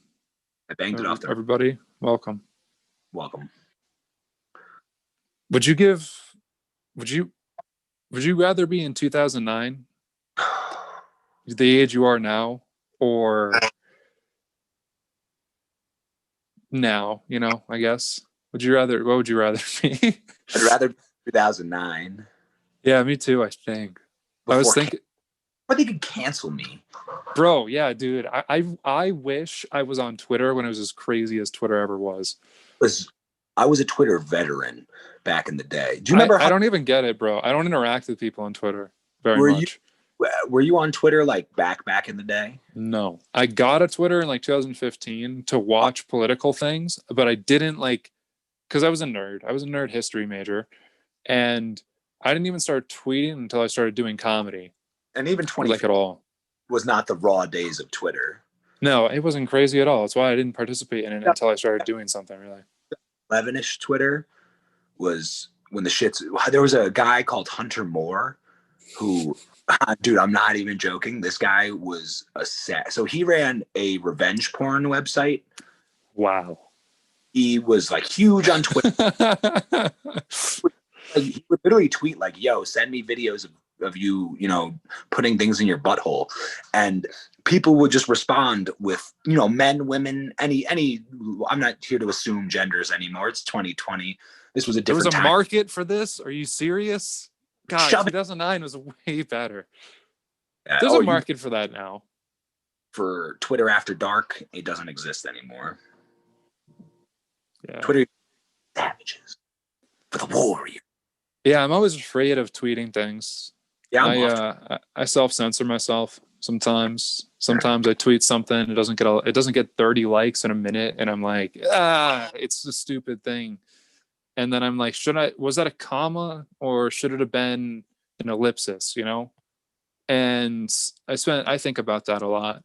I banged it off there. Everybody, welcome. Welcome. Would you rather be in 2009, the age you are now, or now, you know, I guess? What would you rather be? I'd rather 2009. Yeah, me too, I think. I was thinking, but they could cancel me. Bro, yeah, dude. I wish I was on Twitter when it was as crazy as Twitter ever was. I was a Twitter veteran back in the day. Do you remember? I don't even get it, bro. I don't interact with people on Twitter very much. Were you on Twitter like back in the day? No. I got a Twitter in like 2015 to watch political things, but I didn't because I was a nerd. I was a nerd history major, and I didn't even start tweeting until I started doing comedy. And even 20 at all was not the raw days of Twitter. No, it wasn't crazy at all. That's why I didn't participate in it until I started doing something, really. 11-ish Twitter was when the shits. There was a guy called Hunter Moore who, dude, I'm not even joking. This guy was a set. So he ran a revenge porn website. Wow. He was like huge on Twitter. He would literally tweet like, yo, send me videos of you, you know, putting things in your butthole. And people would just respond with, you know, men, women, any, I'm not here to assume genders anymore. It's 2020. This was a different time. There was a market for this? Are you serious? God, 2009 was way better. There's a market for that now. For Twitter After Dark, it doesn't exist anymore. Yeah. Twitter savages for the warrior. Yeah, I'm always afraid of tweeting things. Yeah, I self-censor myself sometimes. Sometimes I tweet something, it doesn't get 30 likes in a minute, and I'm like, it's a stupid thing. And then I'm like, was that a comma or should it have been an ellipsis, you know? And I think about that a lot.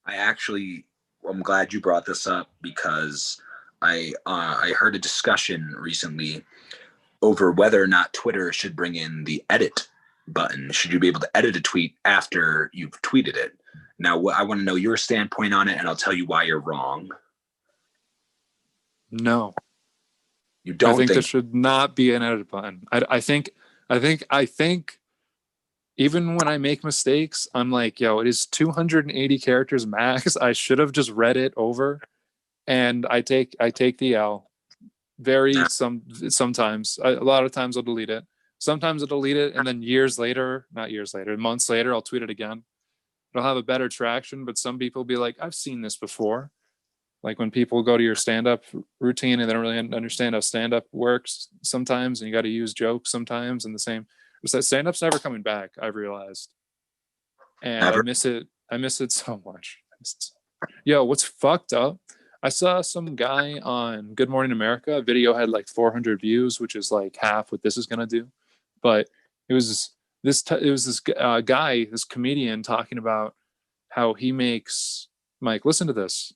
I'm glad you brought this up because I heard a discussion recently over whether or not Twitter should bring in the edit button. Should you be able to edit a tweet after you've tweeted it? Now, I want to know your standpoint on it, and I'll tell you why you're wrong. No. You don't think there should not be an edit button. I think even when I make mistakes, I'm like, yo, it is 280 characters max. I should have just read it over, and I take the L. Sometimes. A lot of times I'll delete it. Sometimes I'll delete it, and then months later, I'll tweet it again. It'll have a better traction, but some people will be like, I've seen this before. Like when people go to your stand-up routine and they don't really understand how stand-up works sometimes, and you got to use jokes sometimes, and the same. Stand-up's never coming back, I've realized. And I miss it so much. Yo, what's fucked up? I saw some guy on Good Morning America. Video had like 400 views, which is like half what this is gonna do. But it was this guy, this comedian, talking about how he makes. Mike, listen to this.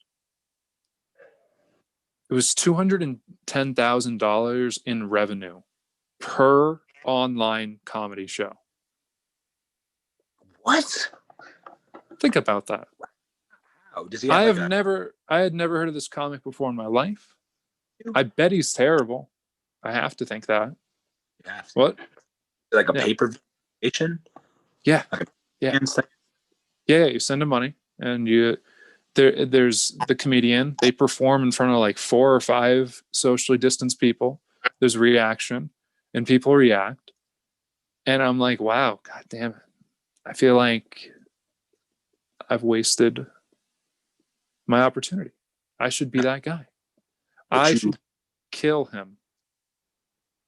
It was $210,000 in revenue per online comedy show. What? Think about that. Wow. Does he I had never heard of this comic before in my life. I bet he's terrible. I have to think that. Yeah. What? Like a pay-per-view? Yeah. Like Yeah. You send him money, and there's the comedian. They perform in front of like 4 or 5 socially distanced people. There's reaction, and people react. And I'm like, wow, god damn it. I feel like I've wasted my opportunity. I should be that guy. I should kill him.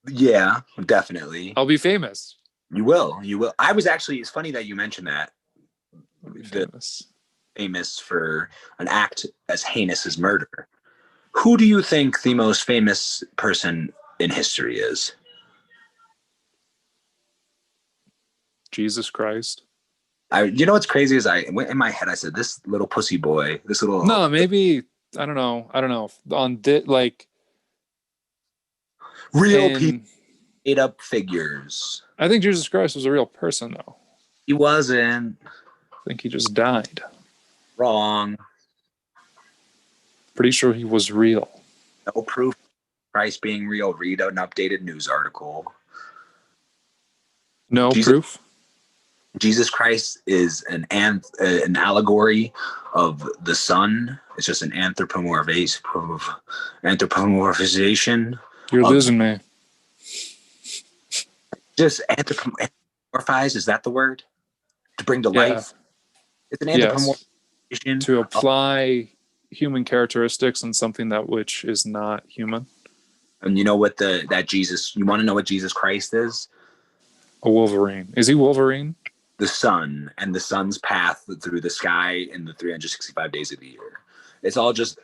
Yeah, definitely. I'll be famous. You will. I was actually, it's funny that you mentioned that. Famous for an act as heinous as murder. Who do you think the most famous person in history is? Jesus Christ. You know what's crazy is I went in my head, I said, this little pussy boy, this little. No, maybe, I don't know. Like. Real people, made up figures. I think Jesus Christ was a real person, though. He wasn't. I think he just died. Wrong. Pretty sure he was real. No proof of Christ being real. Read an updated news article. No proof? Jesus Christ is an allegory of the sun. It's just an anthropomorphization. You're losing me. Just anthropomorphize, is that the word? To bring to life? It's an anthropomorphization. To apply human characteristics on something that which is not human. And you know what you want to know what Jesus Christ is? A Wolverine. Is he Wolverine? The sun and the sun's path through the sky in the 365 days of the year. It's all just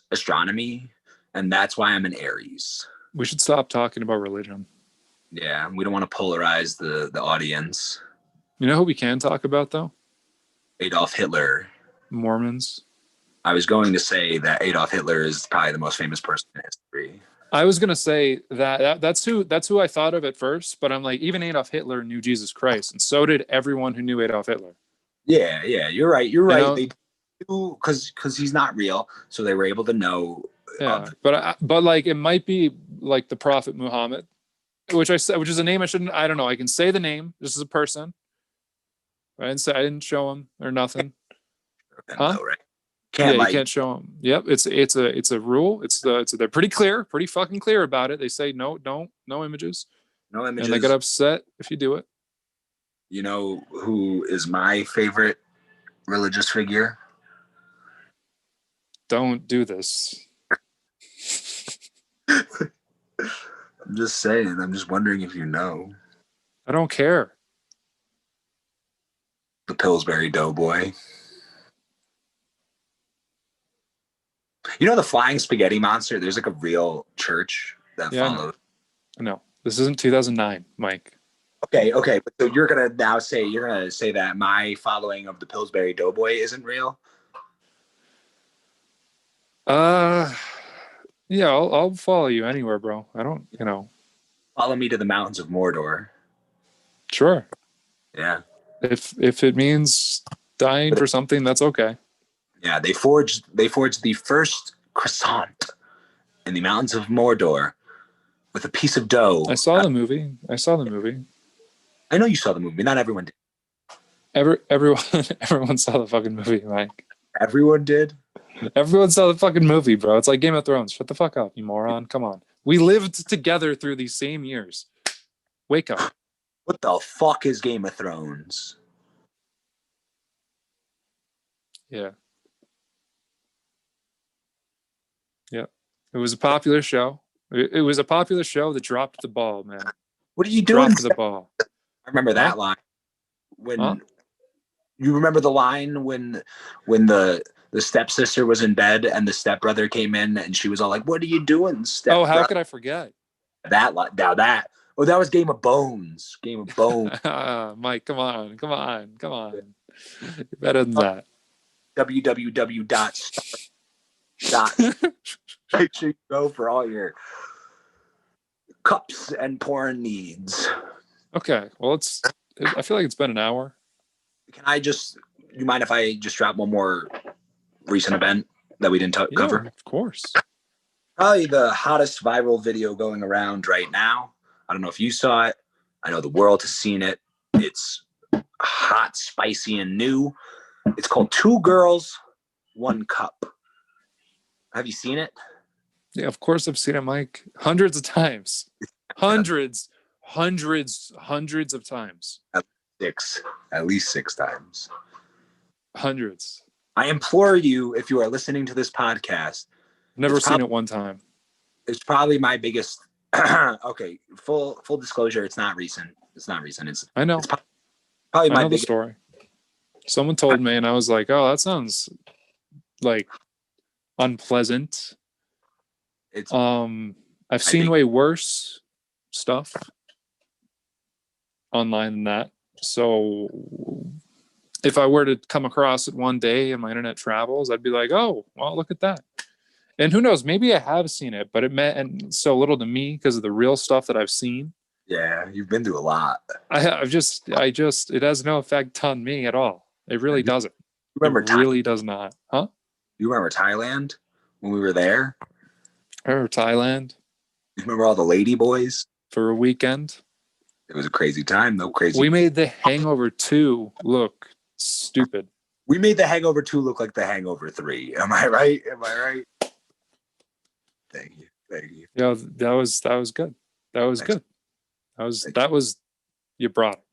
astronomy, and that's why I'm an Aries. We should stop talking about religion. Yeah, we don't want to polarize the audience. You know who we can talk about, though? Adolf Hitler. Mormons. I was going to say that Adolf Hitler is probably the most famous person in history. I was gonna say that's who I thought of at first, but I'm like, even Adolf Hitler knew Jesus Christ, and so did everyone who knew Adolf Hitler. Yeah, you're right. You're right. Know? They do because he's not real, so they were able to know. Yeah, but like it might be like the Prophet Muhammad, which is a name I shouldn't. I don't know. I can say the name. This is a person. I didn't show him or nothing. Huh? Right. You can't show them. Yep, it's a rule. They're pretty fucking clear about it. They say no images. No images. And they get upset if you do it. You know who is my favorite religious figure? Don't do this. I'm just saying. I'm just wondering if you know. I don't care. The Pillsbury Doughboy. You know the flying spaghetti monster? There's like a real church that follows. No, this isn't 2009, Mike. Okay. But so you're gonna say that my following of the Pillsbury Doughboy isn't real? Yeah, I'll follow you anywhere, bro. I don't, Follow me to the mountains of Mordor. Sure. Yeah. If it means dying for something, that's okay. Yeah, they forged the first croissant in the mountains of Mordor with a piece of dough. I saw the movie. I know you saw the movie. Not everyone did. Everyone saw the fucking movie, Mike. Everyone did? Everyone saw the fucking movie, bro. It's like Game of Thrones. Shut the fuck up, you moron. Come on. We lived together through these same years. Wake up. What the fuck is Game of Thrones? Yeah. Yeah. It was a popular show. It was a popular show that dropped the ball, man. What are you doing? Dropped the ball. I remember that line. Huh? You remember the line when the stepsister was in bed and the stepbrother came in and she was all like, "What are you doing, stepbrother?" Oh, how could I forget? That was Game of Bones. Game of Bones. Mike, come on. You're better than that. www. Make sure you go for all your cups and porn needs. Okay, well, I feel like it's been an hour. You mind if I just drop one more recent event that we didn't cover? Of course. Probably the hottest viral video going around right now. I don't know if you saw it. I know the world has seen it. It's hot, spicy, and new. It's called 2 Girls, 1 Cup. Have you seen it? Yeah, of course I've seen it, Mike. Hundreds of times. Hundreds of times. At least 6 times. Hundreds. I implore you, if you are listening to this podcast. Never seen it one time. It's probably my biggest. Okay, full disclosure. It's not recent. I know. It's probably my biggest story. Someone told me, and I was like, "Oh, that sounds like unpleasant." I've seen way worse stuff online than that. So if I were to come across it one day in my internet travels, I'd be like, "Oh, well, look at that." And who knows? Maybe I have seen it, but it meant so little to me because of the real stuff that I've seen. Yeah, you've been through a lot. It has no effect on me at all. It really doesn't. Really does not. Huh? You remember Thailand when we were there? I remember Thailand. You remember all the lady boys? For a weekend. It was a crazy time, though. We made The Hangover 2 look stupid. We made The Hangover 2 look like The Hangover 3. Am I right? Thank you. Yeah, that was good. That was good. That was you brought it.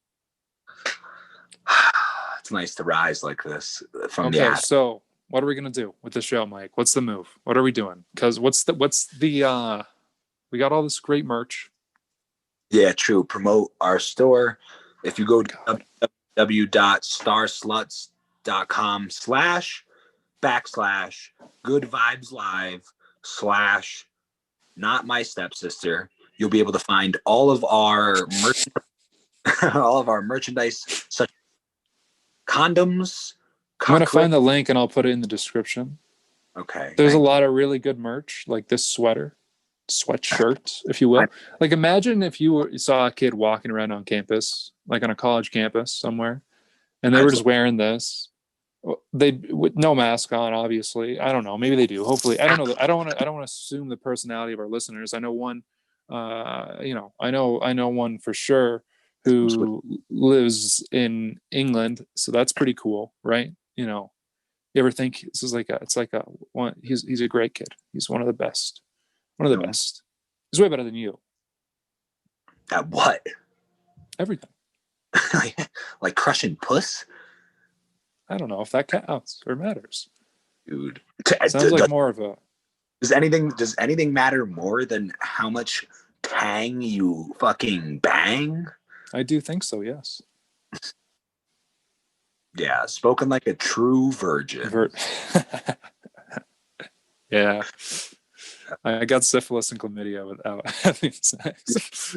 It's nice to rise like this from the ass. So what are we gonna do with the show, Mike? What's the move? What are we doing? Because what's the we got all this great merch. Yeah, true. Promote our store. If you go to www.starsluts.com/backslash/good-vibes-live/not my stepsister, you'll be able to find all of our merchandise, such as condoms. I'm gonna find the link and I'll put it in the description. Okay. There's a lot of really good merch, like this sweatshirt, if you will. Like, imagine if you saw a kid walking around on campus, like on a college campus somewhere, and they were just wearing this. They with no mask on, obviously. I don't know. Maybe they do. Hopefully, I don't know. I don't want to assume the personality of our listeners. I know one. I know one for sure who lives in England, so that's pretty cool, right? You ever think this is it's like a one? He's a great kid. He's one of the best. One of the best. He's way better than you. At what? Everything. Like crushing puss? I don't know if that counts or matters. Dude. Sounds like more of a... Does anything matter more than how much tang you fucking bang? I do think so, yes. Yeah, spoken like a true virgin. Yeah. I got syphilis and chlamydia without having sex.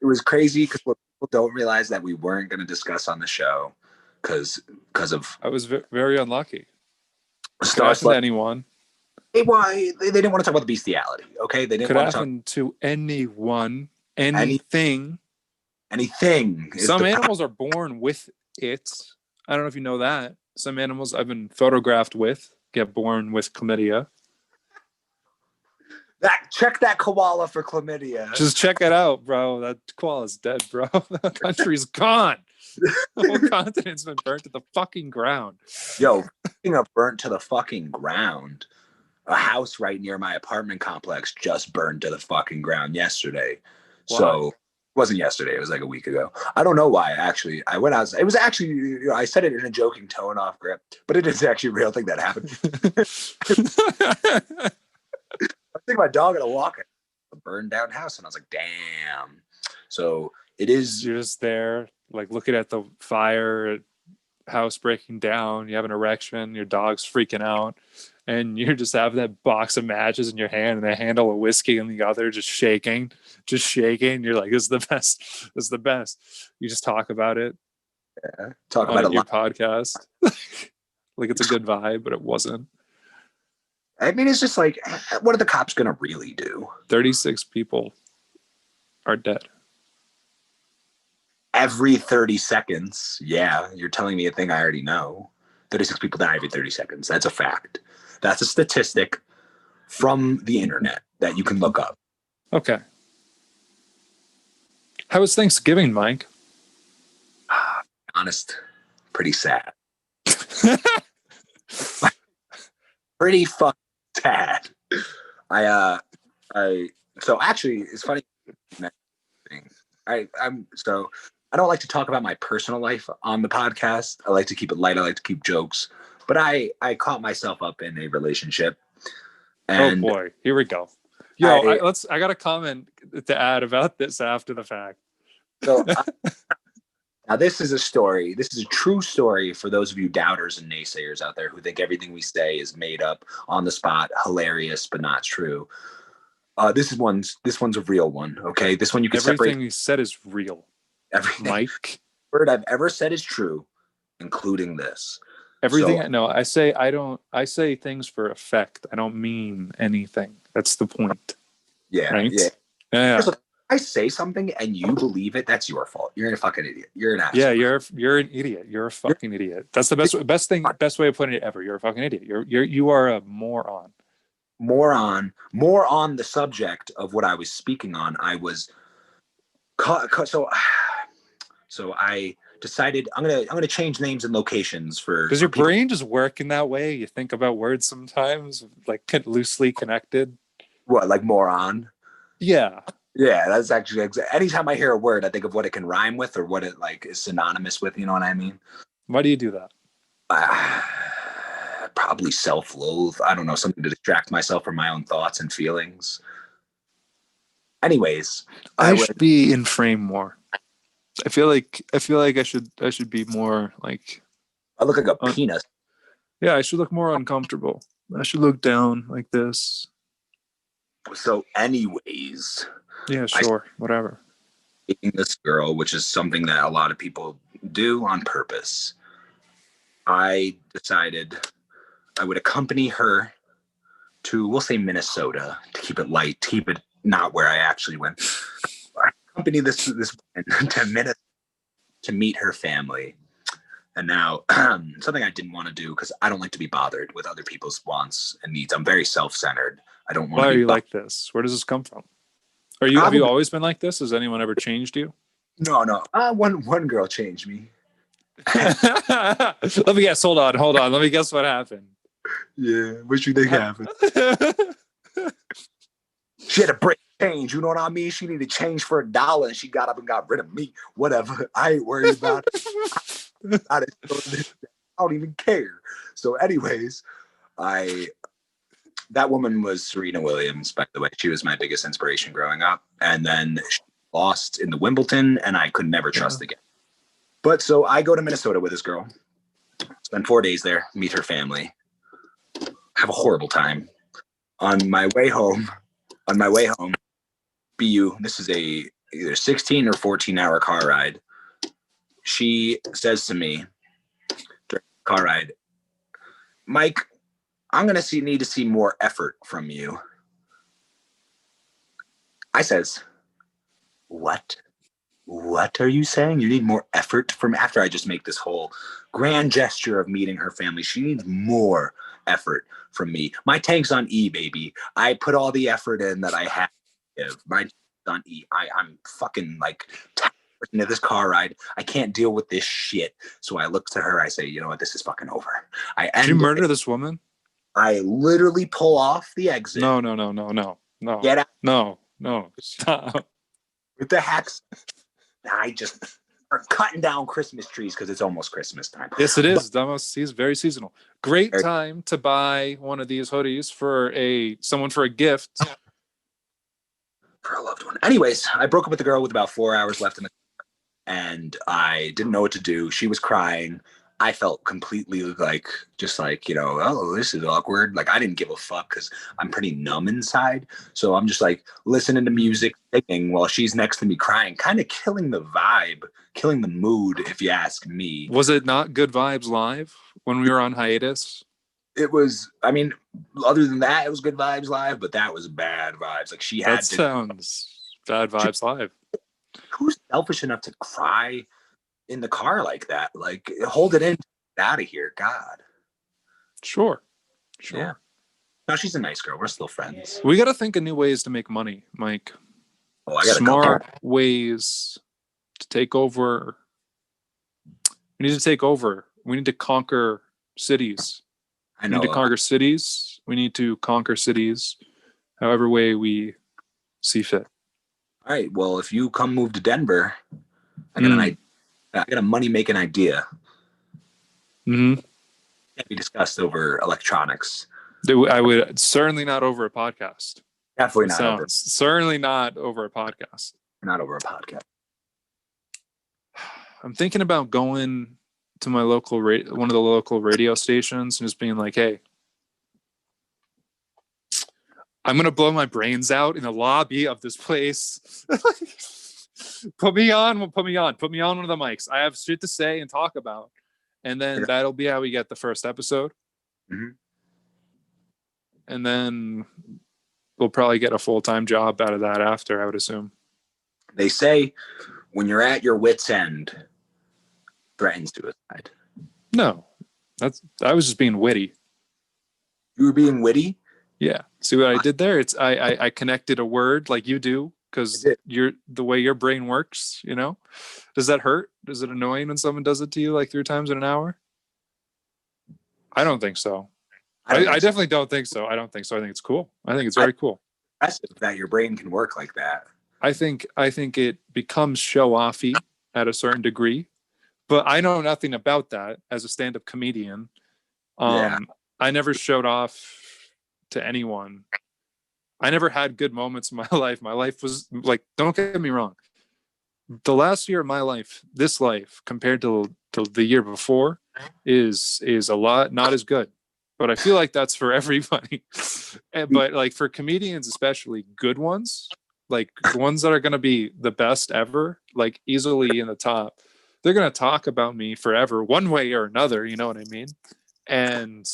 It was crazy because what people don't realize that we weren't going to discuss on the show because of... I was very unlucky. Star to anyone. They didn't want to talk about the bestiality, okay? They didn't could want to happen to anyone, anything. Anything. Some animals are born with it. I don't know if you know that. Some animals I've been photographed with get born with chlamydia. Check that koala for chlamydia. Just check it out, bro. That koala's dead, bro. The country's gone. The whole continent's been burnt to the fucking ground. Yo, speaking of burnt to the fucking ground, a house right near my apartment complex just burned to the fucking ground yesterday. Why? So it wasn't yesterday. It was like a week ago. I don't know why, actually. I went out. It was actually, I said it in a joking tone off grip, but it is actually a real thing that happened. I think my dog had a walk in a burned down house, and I was like, damn. So it is. You're just there, like looking at the fire, house breaking down. You have an erection. Your dog's freaking out, and you just have that box of matches in your hand and a handle of whiskey in the other, just shaking. You're like, "This is the best. This is the best." You just talk about it. Yeah, talk about it your podcast. Like it's a good vibe, but it wasn't. I mean, it's just like, what are the cops going to really do? 36 people are dead. Every 30 seconds. Yeah, you're telling me a thing I already know. 36 people die every 30 seconds. That's a fact. That's a statistic from the internet that you can look up. Okay. How was Thanksgiving, Mike? Honest, pretty sad. Pretty fucking sad. So actually, it's funny. I don't like to talk about my personal life on the podcast. I like to keep it light. I like to keep jokes. But I caught myself up in a relationship. And oh boy, here we go. Yo, I got a comment to add about this after the fact. So now this is a story. This is a true story for those of you doubters and naysayers out there who think everything we say is made up, on the spot, hilarious, but not true. This one's a real one. Okay, this one you can everything separate. You said is real. Everything, Mike. Word I've ever said is true, including this. Everything. No, I say things for effect. I don't mean anything. That's the point. Yeah. Right? Yeah. If I say something and you believe it, that's your fault. You're a fucking idiot. You're an asshole. Yeah, you're an idiot. You're a fucking idiot. That's the best way of putting it ever. You're a fucking idiot. You are a moron. More on the subject of what I was speaking on. I was so I decided I'm gonna change names and locations for. Does your brain just work in that way? You think about words sometimes, like loosely connected. What, like moron? Yeah. Yeah, that's actually anytime I hear a word, I think of what it can rhyme with or what it like is synonymous with. You know what I mean? Why do you do that? Probably self-loathe. I don't know, something to distract myself from my own thoughts and feelings. Anyways, I should be in frame more. I feel like I should be more like. I look like a penis. Yeah, I should look more uncomfortable. I should look down like this. So, anyways. Yeah, sure, whatever. Dating this girl, which is something that a lot of people do on purpose. I decided I would accompany her to, we'll say, Minnesota, to keep it light, to keep it not where I actually went. I accompany this woman to Minnesota to meet her family. And now, something I didn't want to do because I don't like to be bothered with other people's wants and needs. I'm very self-centered. I don't want. Why are you like this? Where does this come from? Have you always been like this? Has anyone ever changed you? No. One girl changed me. Let me guess. Hold on. Let me guess what happened. Yeah, what you think happened? She had a break change. You know what I mean? She needed change for $1, and she got up and got rid of me. Whatever. I ain't worried about it. I don't even care. So, anyways, that woman was Serena Williams, by the way. She was my biggest inspiration growing up. And then she lost in the Wimbledon, and I could never trust again. But so I go to Minnesota with this girl, spend 4 days there, meet her family, have a horrible time. On my way home, BU, this is a either 16 or 14-hour car ride. She says to me during the car ride, Mike, I'm going to need to see more effort from you. I says, what? What are you saying? You need more effort from after I just make this whole grand gesture of meeting her family. She needs more effort from me. My tank's on E, baby. I put all the effort in that I have to give. My tank's on E. I'm fucking like into this car ride. I can't deal with this shit. So I look to her. I say, you know what? This is fucking over. Did you murder this woman? I literally pull off the exit. No. Get out. No. Stop. With the hacks. I just are cutting down Christmas trees because it's almost Christmas time. Yes, it is. It's very seasonal. Great time to buy one of these hoodies for someone for a gift. For a loved one. Anyways, I broke up with the girl with about 4 hours left in the car, and I didn't know what to do. She was crying. I felt completely just like, oh, this is awkward. Like, I didn't give a fuck because I'm pretty numb inside. So I'm just like listening to music, singing while she's next to me crying, kind of killing the vibe, killing the mood, if you ask me. Was it not good vibes live when we were on hiatus? It was, other than that, it was good vibes live, but that was bad vibes. Like, she had sounds bad vibes live. Who's selfish enough to cry in the car like that? Like, hold it in, get out of here. God. Sure. Yeah. No, she's a nice girl. We're still friends. We got to think of new ways to make money, Mike. Oh, I got smart ways to take over. We need to take over. We need to conquer cities. We need to conquer cities. We need to conquer cities however way we see fit. All right. Well, if you come move to Denver, I got a money-making idea. Mm-hmm. Can't be discussed over electronics. I would certainly not over a podcast. Definitely not. Certainly not over a podcast. Not over a podcast. I'm thinking about going to my local one of the local radio stations and just being like, hey, I'm gonna blow my brains out in the lobby of this place. Put me on one of the mics. I have shit to say and talk about, and then that'll be how we get the first episode. Mm-hmm. And then we'll probably get a full-time job out of that after, I would assume. They say when you're at your wit's end, threaten suicide. No, I was just being witty. You were being witty? Yeah. See what I did there? It's I connected a word like you do because the way your brain works. Does that hurt? Is it annoying when someone does it to you like 3 times in an hour? I don't think so. I definitely don't think so. I don't think so. I think it's cool. I think it's very cool. Impressive that your brain can work like that. I think it becomes show-offy at a certain degree, but I know nothing about that as a stand-up comedian. I never showed off to anyone. I never had good moments in my life. My life was like, don't get me wrong. The last year of my life, this life compared to the year before is a lot not as good. But I feel like that's for everybody. But like for comedians, especially good ones, like the ones that are going to be the best ever, like easily in the top, they're going to talk about me forever, one way or another. You know what I mean? And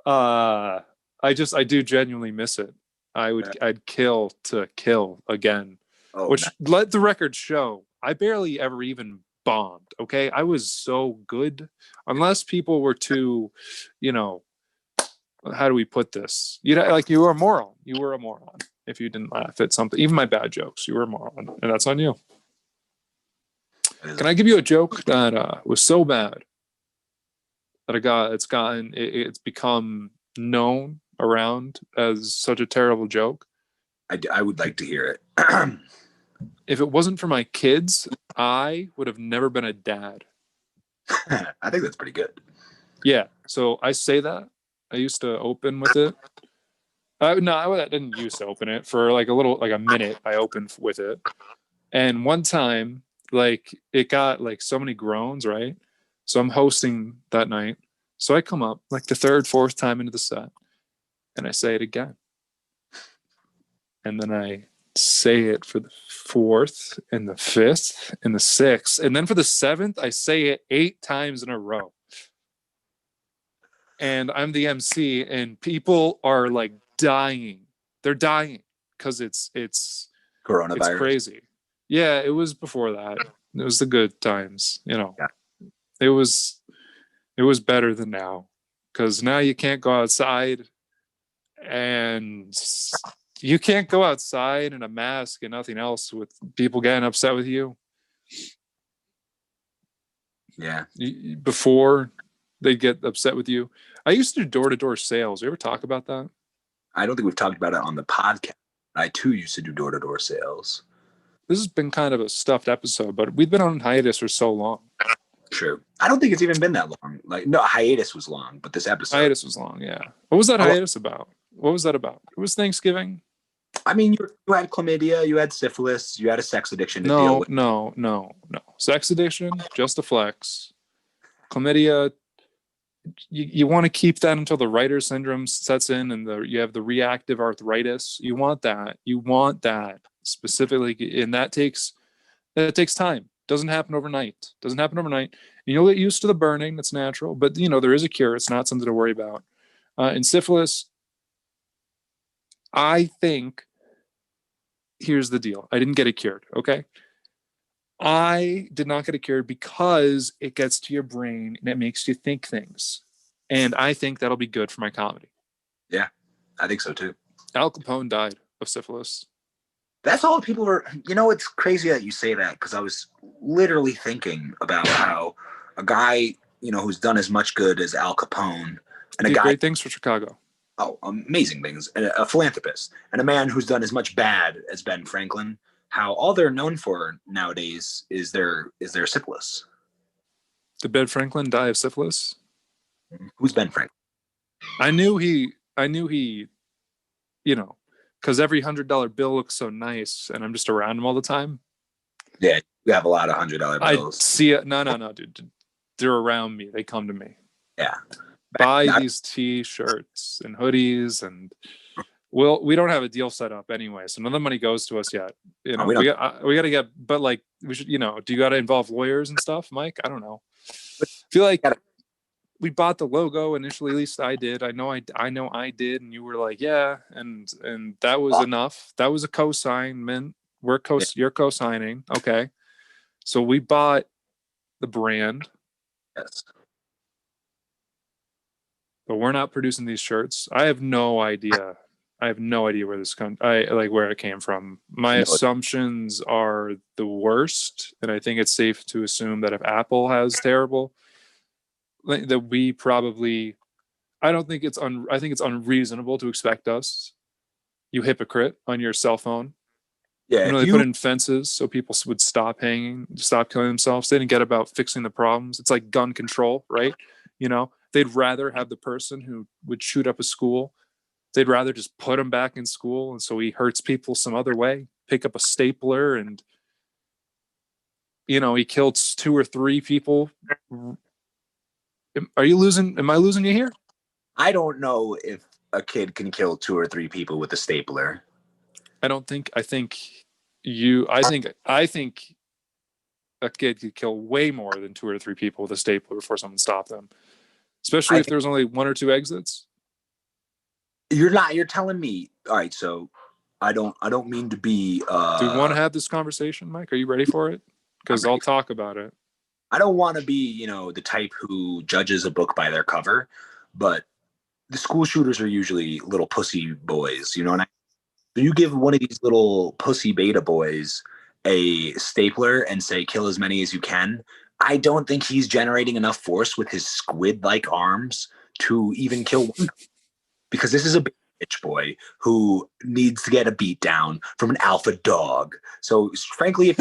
I do genuinely miss it. I'd kill to kill again, let the record show. I barely ever even bombed. Okay. I was so good unless people were too, how do we put this? You were a moron. You were a moron. If you didn't laugh at something, even my bad jokes, you were a moron, and that's on you. Can I give you a joke that was so bad that it's become known around as such a terrible joke? I would like to hear it. If it wasn't for my kids, I would have never been a dad. I think that's pretty good. Yeah. So I say that. I used to open with it. I didn't used to open it for like a minute. I opened with it. And one time, like it got like so many groans, right? So I'm hosting that night. So I come up like the 3rd, 4th time into the set and I say it again. And then I say it for the 4th and the 5th and the 6th. And then for the 7th, I say it 8 times in a row. And I'm the MC and people are like dying. They're dying because it's coronavirus. It's crazy. Yeah, it was before that. It was the good times, Yeah. It was better than now because now you can't go outside and You can't go outside in a mask and nothing else with people getting upset with you. Yeah. Before they get upset with you. I used to do door-to-door sales. You ever talk about that? I don't think we've talked about it on the podcast. I too used to do door-to-door sales. This has been kind of a stuffed episode, but we've been on hiatus for so long. True. I don't think it's even been that long. Like, no, hiatus was long, but this episode. Hiatus was long, yeah. What was that hiatus about? What was that about? It was Thanksgiving. I mean, you had chlamydia, you had syphilis, you had a sex addiction to deal with. No. Sex addiction, just a flex. Chlamydia, you want to keep that until the writer's syndrome sets in and you have the reactive arthritis. You want that specifically, and that takes time. Doesn't happen overnight. And you'll get used to the burning. That's natural, but there is a cure. It's not something to worry about. In syphilis, I think, here's the deal. I didn't get it cured. Okay. I did not get it cured because it gets to your brain and it makes you think things. And I think that'll be good for my comedy. Yeah, I think so too. Al Capone died of syphilis. That's all people were, it's crazy that you say that, because I was literally thinking about how a guy, who's done as much good as Al Capone, and did great things for Chicago. Oh, amazing things. And a philanthropist, and a man who's done as much bad as Ben Franklin, how all they're known for nowadays is their syphilis. Did Ben Franklin die of syphilis? Who's Ben Franklin? I knew he, because every $100 bill looks so nice, and I'm just around him all the time. Yeah, you have a lot of $100 bills. I see it. No, dude. They're around me. They come to me. Yeah. Buy these T-shirts and hoodies, and we don't have a deal set up anyway, so none of the money goes to us yet. We got to get, but like we should, do you got to involve lawyers and stuff, Mike? I don't know. I feel like we bought the logo initially. At least I did. I know I did, and you were like, yeah, and that was enough. That was a co-sign. You're co-signing. Okay, so we bought the brand. Yes. But we're not producing these shirts. I have no idea. Where this where it came from. My assumptions are the worst, and I think it's safe to assume that if Apple has terrible, that we probably. I think it's unreasonable to expect us, you hypocrite, on your cell phone. Yeah, they put in fences so people would stop killing themselves. They didn't get about fixing the problems. It's like gun control, right? They'd rather have the person who would shoot up a school. They'd rather just put him back in school, and so he hurts people some other way. Pick up a stapler, and he killed 2 or 3 people. Am I losing you here? I don't know if a kid can kill 2 or 3 people with a stapler. I think a kid could kill way more than 2 or 3 people with a stapler before someone stopped them. Especially if there's only 1 or 2 exits. You're telling me. All right, so I don't mean to be do we want to have this conversation, Mike? Are you ready for it? Because I'll talk about it. I don't want to be, the type who judges a book by their cover, but the school shooters are usually little pussy boys, what I mean? So you give one of these little pussy beta boys a stapler and say kill as many as you can. I don't think he's generating enough force with his squid-like arms to even kill one. Because this is a bitch boy who needs to get a beat down from an alpha dog. So frankly, if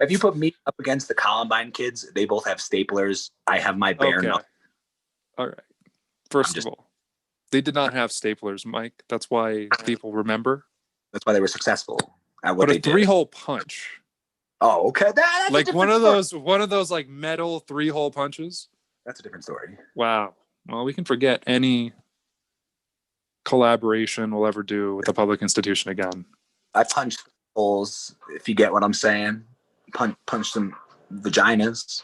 you put me up against the Columbine kids, they both have staplers. I have my bare knuckles. All right. First of all, they did not have staplers, Mike. That's why people remember. That's why they were successful at what they did. But a 3-hole punch. Oh, okay. That's like one of those like metal 3-hole punches. That's a different story. Wow. Well, we can forget any collaboration we'll ever do with a public institution again. I punched holes, if you get what I'm saying. Punch some vaginas.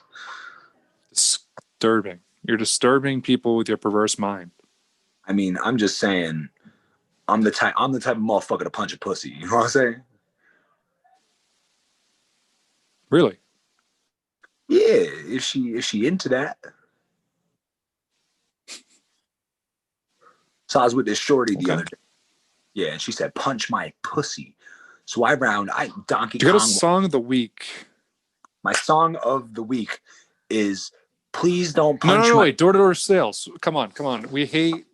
Disturbing. You're disturbing people with your perverse mind. I mean, I'm just saying, I'm the type of motherfucker to punch a pussy. You know what I'm saying? Really? Yeah, if she into that. So I was with this shorty the other day. Yeah, and she said, "Punch my pussy." So Donkey You got a Kong. song of the week. My song of the week is "Please Don't Punch No, My." wait, door-to-door sales. Come on. We hate.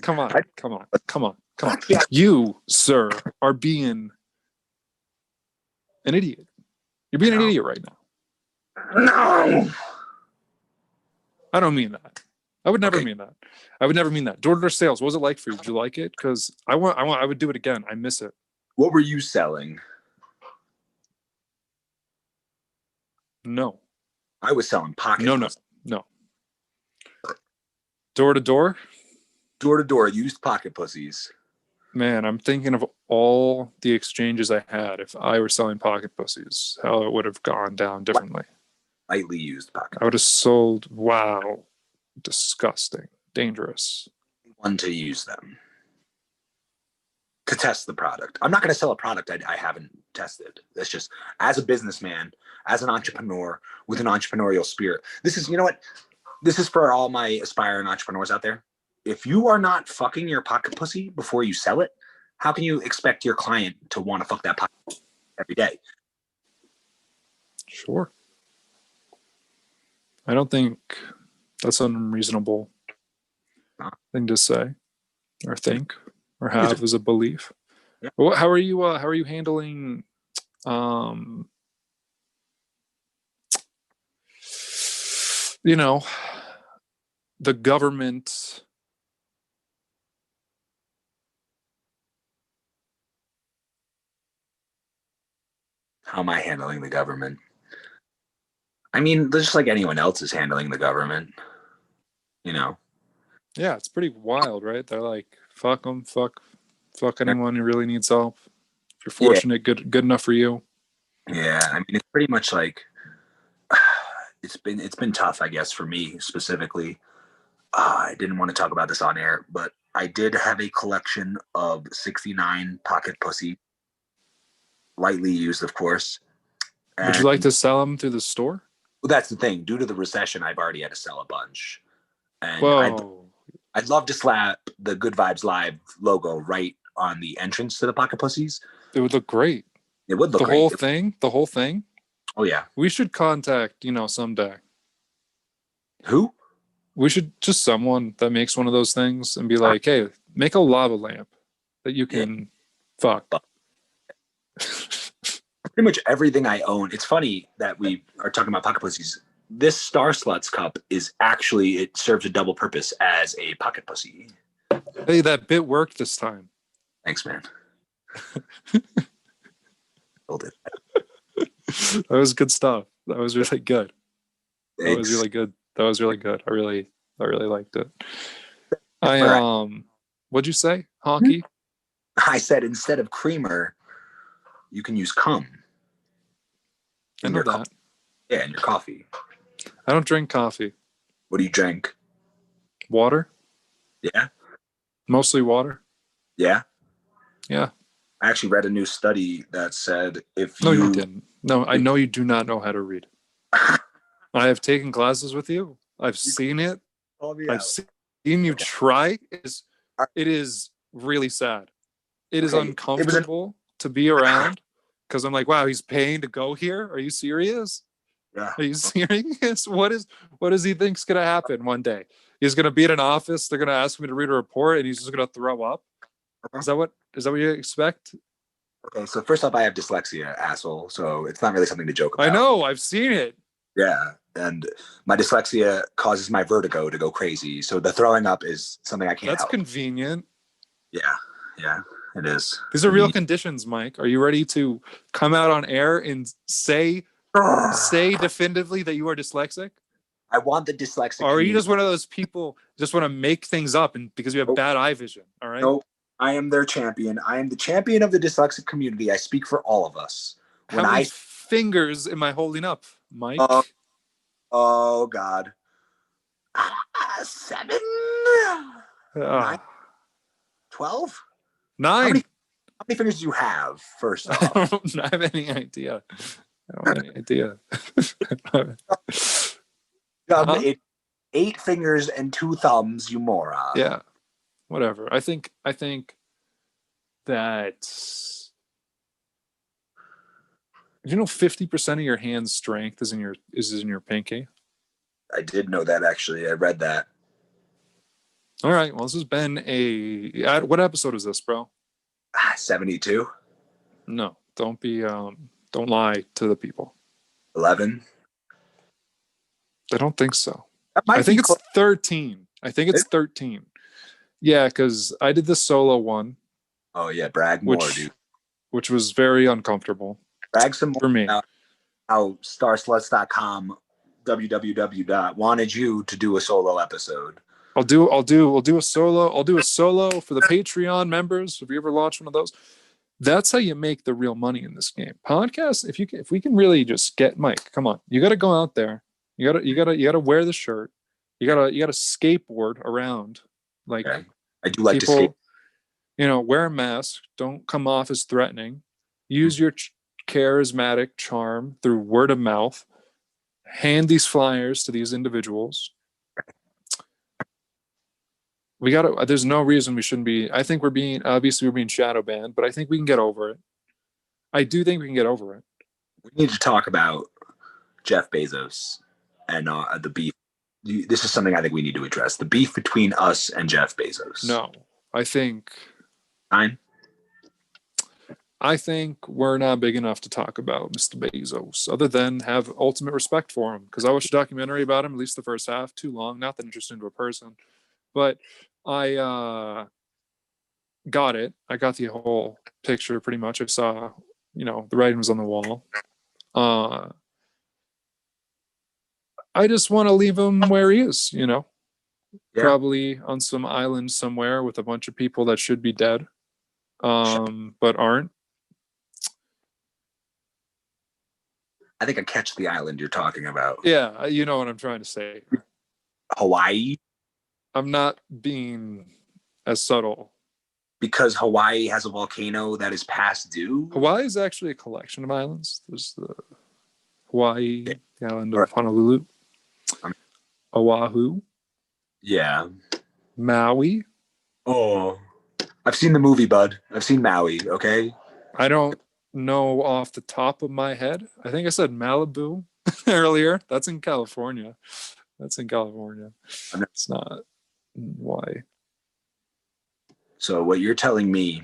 Come on. You, sir, are being an idiot. You're being an idiot right now. No. I don't mean that. I would never mean that. I would never mean that. Door-to-door sales. What was it like for you? Did you like it? Because I would do it again. I miss it. What were you selling? No. I was selling pocket. No. Door-to-door? Door-to-door used pocket pussies. Man, I'm thinking of all the exchanges I had if I were selling pocket pussies, how it would have gone down differently. Lightly used pocket. I would have sold, wow, disgusting, dangerous. One to use them. To test the product. I'm not going to sell a product I haven't tested. That's just, as a businessman, as an entrepreneur with an entrepreneurial spirit. This is, you know what? This is for all my aspiring entrepreneurs out there. If you are not fucking your pocket pussy before you sell it, how can you expect your client to want to fuck that pocket every day? Sure. I don't think that's an unreasonable thing to say or think or have as a belief. Yeah. How are you handling the government? How am I handling the government? I mean, just like anyone else is handling the government, Yeah, it's pretty wild, right? They're like, fuck them, fuck anyone who really needs help. If you're fortunate, good enough for you. Yeah, I mean, it's pretty much like it's been tough, I guess, for me specifically. I didn't want to talk about this on air, but I did have a collection of 69 pocket pussy, lightly used, of course. Would you like to sell them through the store? Well, that's the thing. Due to the recession, I've already had to sell a bunch. And I'd love to slap the Good Vibes Live logo right on the entrance to the pocket pussies. It would look great. It would look great. The whole thing. Oh yeah. We should contact, someday. Who? We should just someone that makes one of those things and be like, hey, make a lava lamp that you can fuck. Pretty much everything I own. It's funny that we are talking about pocket pussies. This Star Sluts cup is actually, it serves a double purpose as a pocket pussy. Hey, that bit worked this time. Thanks, man. Hold it. That was good stuff. That was really good. That was really good. I really liked it. What'd you say? Honky? I said instead of creamer, you can use cum. I know that. Yeah, in your coffee. I don't drink coffee. What do you drink? Water. Yeah. Mostly water. Yeah. Yeah. I actually read a new study that said No, you didn't. No, I know you do not know how to read. I have taken classes with you. I've seen it. I've seen you try. It is really sad. It is uncomfortable to be around because I'm like, wow, he's paying to go here. Are you serious? Yeah. Are you serious? What does he think's gonna happen one day? He's gonna be in an office. They're gonna ask me to read a report, and he's just gonna throw up. Is that what you expect? Okay, so first off, I have dyslexia, asshole. So it's not really something to joke about. I know. I've seen it. Yeah, and my dyslexia causes my vertigo to go crazy. So the throwing up is something I can't help. That's convenient. Yeah, it is. These are real conditions, Mike. Are you ready to come out on air and say definitively that you are dyslexic? I want the dyslexic. Or are you just one of those people just want to make things up and because you have bad eye vision? All right. Nope. I am their champion. I am the champion of the dyslexic community. I speak for all of us. How many fingers am I holding up, Mike? Oh God. 7. 9. 12. 9. How many fingers do you have? First off, I don't have any idea. Eight fingers and 2 thumbs, you moron. Yeah. whatever. I think that 50% of your hand's strength is in your pinky. I did know that, actually. I read that. All right. Well, this has been what episode is this, bro? 72. No, don't lie to the people. 11. I don't think so. I think it's 13. I think it's 13. Yeah, because I did the solo one. Oh yeah, brag more, dude. Which was very uncomfortable. Brag some more for me. About how starsluts.com wanted you to do a solo episode. We'll do a solo. I'll do a solo for the Patreon members. Have you ever launched one of those? That's how you make the real money in this game. Podcast. If we can really just get Mike, come on, you got to go out there. You gotta wear the shirt. You gotta skateboard around. Like, okay. I do like people, to skate. Wear a mask. Don't come off as threatening. Use your charismatic charm through word of mouth. Hand these flyers to these individuals. There's no reason we shouldn't be. I think we're being shadow banned, but I think we can get over it. I do think we can get over it. We need to talk about Jeff Bezos and the beef. This is something I think we need to address. The beef between us and Jeff Bezos. No, I think we're not big enough to talk about Mr. Bezos, other than have ultimate respect for him. Because I watched a documentary about him, at least the first half, too long, not that interested into a person. But I got it. I got the whole picture pretty much. I saw, the writing was on the wall. I just want to leave him where he is, yeah. Probably on some island somewhere with a bunch of people that should be dead, but aren't. I think I catch the island you're talking about. Yeah, you know what I'm trying to say. Hawaii? I'm not being as subtle. Because Hawaii has a volcano that is past due? Hawaii is actually a collection of islands. There's the Hawaii, the island of Honolulu, Oahu. Yeah. Maui. Oh. I've seen the movie, bud. I've seen Maui, okay? I don't know off the top of my head. I think I said Malibu earlier. That's in California. It's not Hawaii. So what you're telling me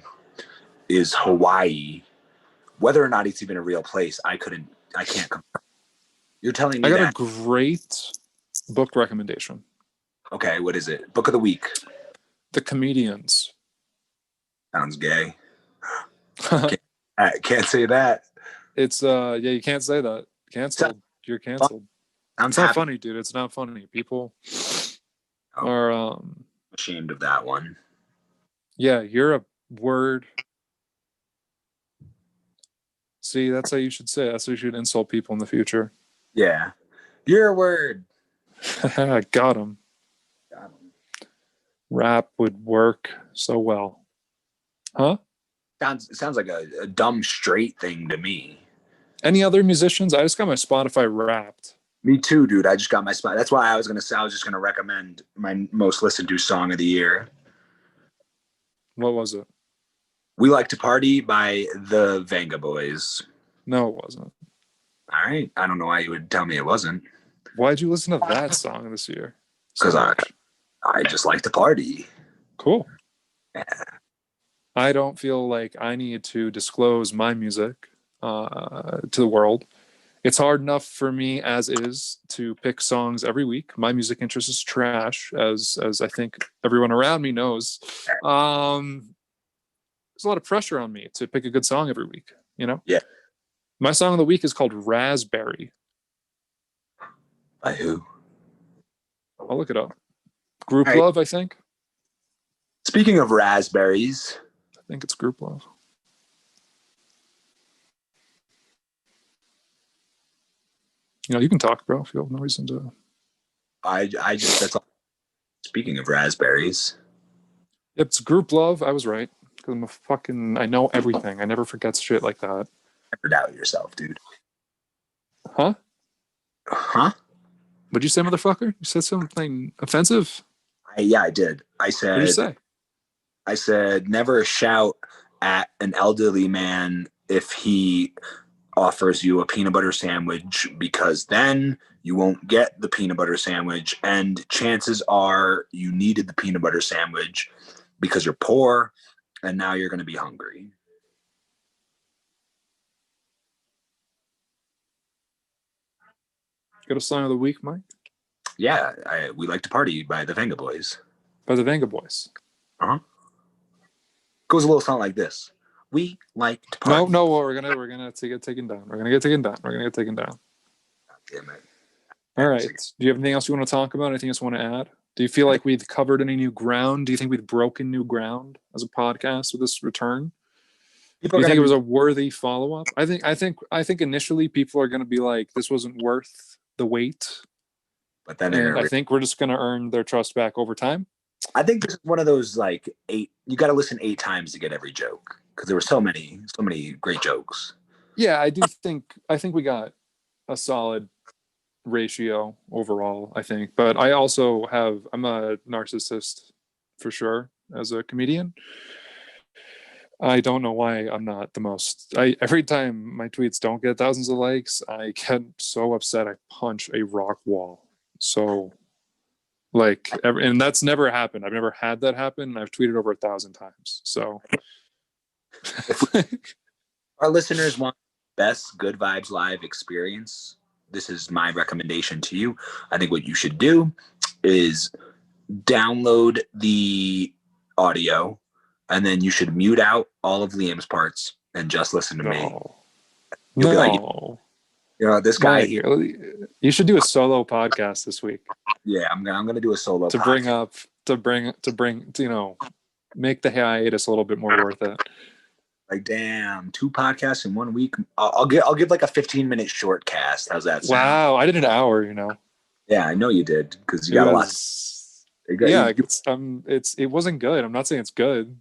is Hawaii, whether or not it's even a real place, I can't confirm. You're telling me I got a great book recommendation. Okay, what is it? Book of the week. The Comedians. Sounds gay. Can't say that. It's you can't say that. Canceled. You're canceled. It's not funny, dude. It's not funny. People are ashamed of that one. Yeah, you're a word. See, that's how you should say it. That's how you should insult people in the future. Yeah. You're a word. Got him. Rap would work so well. Huh? Sounds like a dumb straight thing to me. Any other musicians? I just got my Spotify Wrapped. Me too, dude. I just got my spot. That's why I was just gonna recommend my most listened to song of the year. What was it? We Like to Party by the Vengaboys. No, it wasn't. All right. I don't know why you would tell me it wasn't. Why'd you listen to that song this year? Because I just like to party. Cool. Yeah. I don't feel like I need to disclose my music to the world. It's hard enough for me as is to pick songs every week. My music interest is trash, as I think everyone around me knows. There's a lot of pressure on me to pick a good song every week, Yeah. My song of the week is called Raspberry. By who? I'll look it up. Grouplove, I think. Speaking of raspberries. I think it's Grouplove. You can talk, bro, if you have no reason to. That's all. Speaking of raspberries. Yep, it's Grouplove. I was right. Because I know everything. I never forget shit like that. Never doubt yourself, dude. Huh? Huh? What'd you say, motherfucker? You said something offensive? Yeah, I did. I said. What did you say? I said, never shout at an elderly man if he offers you a peanut butter sandwich, because then you won't get the peanut butter sandwich. And chances are you needed the peanut butter sandwich because you're poor and now you're going to be hungry. Got a song of the week, Mike? Yeah, We Like to Party by the Vengaboys. By the Vengaboys. Uh-huh. Goes a little something like this. We like to party. No, we're gonna get taken down. We're gonna get taken down. Damn it. All right. Do you have anything else you want to talk about? Anything else you want to add? Do you feel like we've covered any new ground? Do you think we've broken new ground as a podcast with this return? Do you think it was a worthy follow-up? I think initially people are gonna be like, this wasn't worth the wait. But then I think we're just gonna earn their trust back over time. I think this is one of those like 8. You got to listen 8 times to get every joke, because there were so many great jokes. Yeah, I think we got a solid ratio overall, I think. But I'm a narcissist for sure as a comedian. I don't know why I'm not the most. Every time my tweets don't get thousands of likes, I get so upset I punch a rock wall. So and that's never happened. I've never had that happen. I've tweeted over 1,000 times. So our listeners want best Good Vibes Live experience. This is my recommendation to you. I think what you should do is download the audio, and then you should mute out all of Liam's parts and just listen to me. You'll be like, this guy. You should do a solo podcast this week. Yeah, I'm gonna do a solo to podcast. Make the hiatus a little bit more worth it. Like, damn, 2 podcasts in 1 week. I'll give like a 15-minute short cast. How's that sound? Wow, I did an hour. Yeah, I know you did, because you got a lot. It wasn't good. I'm not saying it's good.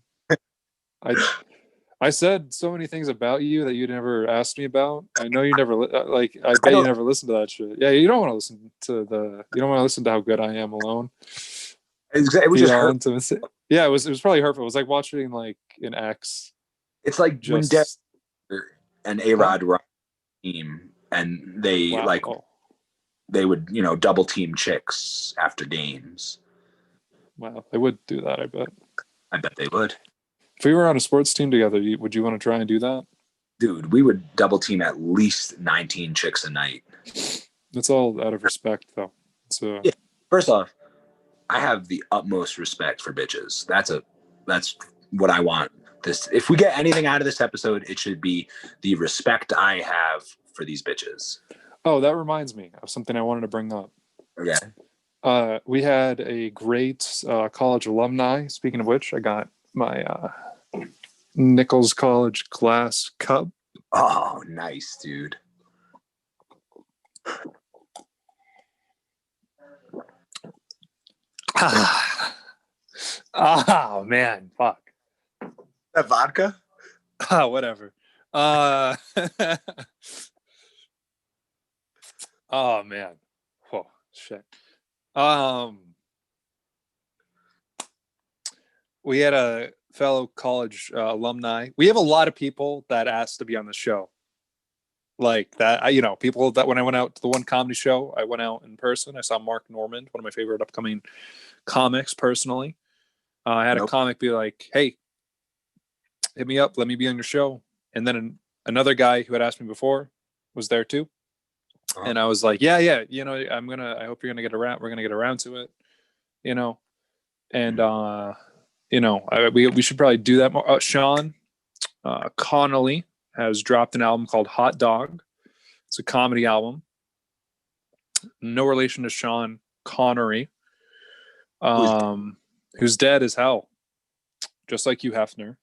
I said so many things about you that you never asked me about. I know you never I bet you never listened to that shit. Yeah, you don't want to listen to how good I am alone. It was just hurtful. Yeah, it was probably hurtful. It was like watching like an ex. It's like when Dev and A-Rod were on the team, and they they would double team chicks after games. Wow, they would do that. I bet they would. If we were on a sports team together, would you want to try and do that? Dude, we would double team at least 19 chicks a night. That's all out of respect, though. So yeah. First off, I have the utmost respect for bitches. That's what I want. If we get anything out of this episode, it should be the respect I have for these bitches. Oh, that reminds me of something I wanted to bring up. Okay. We had a great college alumni. Speaking of which, I got my Nichols College glass cup. Oh, nice, dude. Oh man, fuck. That vodka? Whatever. Oh man. Whoa, shit. We had a fellow college alumni. We have a lot of people that asked to be on the show. Like that, people that when I went out to the one comedy show, I went out in person. I saw Mark Normand, one of my favorite upcoming comics personally. I had a comic be like, hey, hit me up, let me be on your show. And then another guy who had asked me before was there too. Uh-huh. And I was like, yeah, I hope you're gonna get around. We're gonna get around to it, and we should probably do that more. Sean Connolly has dropped an album called Hot Dog. It's a comedy album. No relation to Sean Connery, who's dead as hell, just like Hugh Hefner.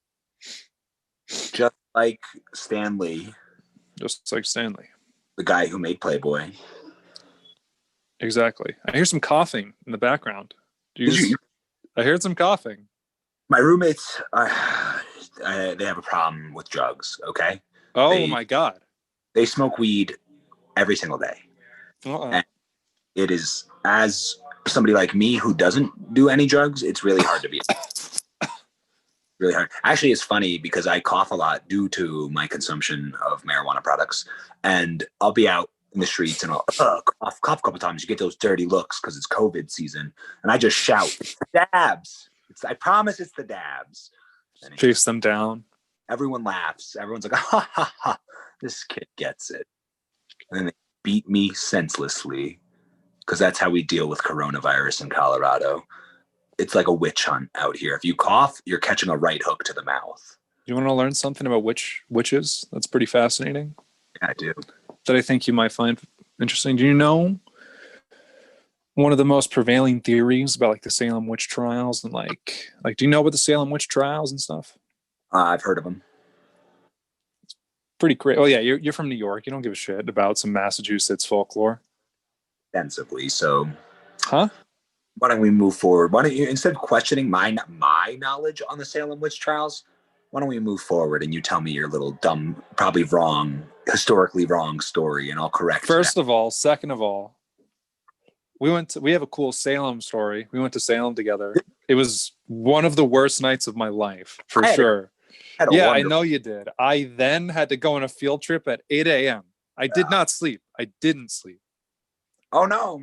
Just like Stanley. Just like Stanley. The guy who made Playboy. Exactly. I hear some coughing in the background. I heard some coughing. My roommates, they have a problem with drugs, okay? Oh, my God. They smoke weed every single day. And it is, as somebody like me who doesn't do any drugs, it's really hard to be. really hard. Actually, it's funny because I cough a lot due to my consumption of marijuana products, and I'll be out in the streets and I'll cough a couple times. You get those dirty looks because it's COVID season, and I just shout, "It's the dabs!" I promise it's the dabs. And Chase them down. Everyone laughs. Everyone's like, "Ha ha ha! This kid gets it." And then they beat me senselessly because that's how we deal with coronavirus in Colorado. It's like a witch hunt out here. If you cough, you're catching a right hook to the mouth. You want to learn something about witches? That's pretty fascinating. Yeah, I do. That I think you might find interesting. Do you know one of the most prevailing theories about like the Salem Witch Trials and like do you know about the Salem Witch Trials and stuff? I've heard of them. It's pretty crazy. Oh yeah, you're from New York. You don't give a shit about some Massachusetts folklore. Extensively, so. Huh? Why don't we move forward? Why don't you, instead of questioning my knowledge on the Salem Witch Trials, why don't we move forward and you tell me your little dumb, probably wrong, historically wrong story, and I'll correct. First of all, second of all, we have a cool Salem story. We went to Salem together. It was one of the worst nights of my life, for sure. I know you did. I then had to go on a field trip at 8 a.m. I did not sleep. I didn't sleep. Oh no.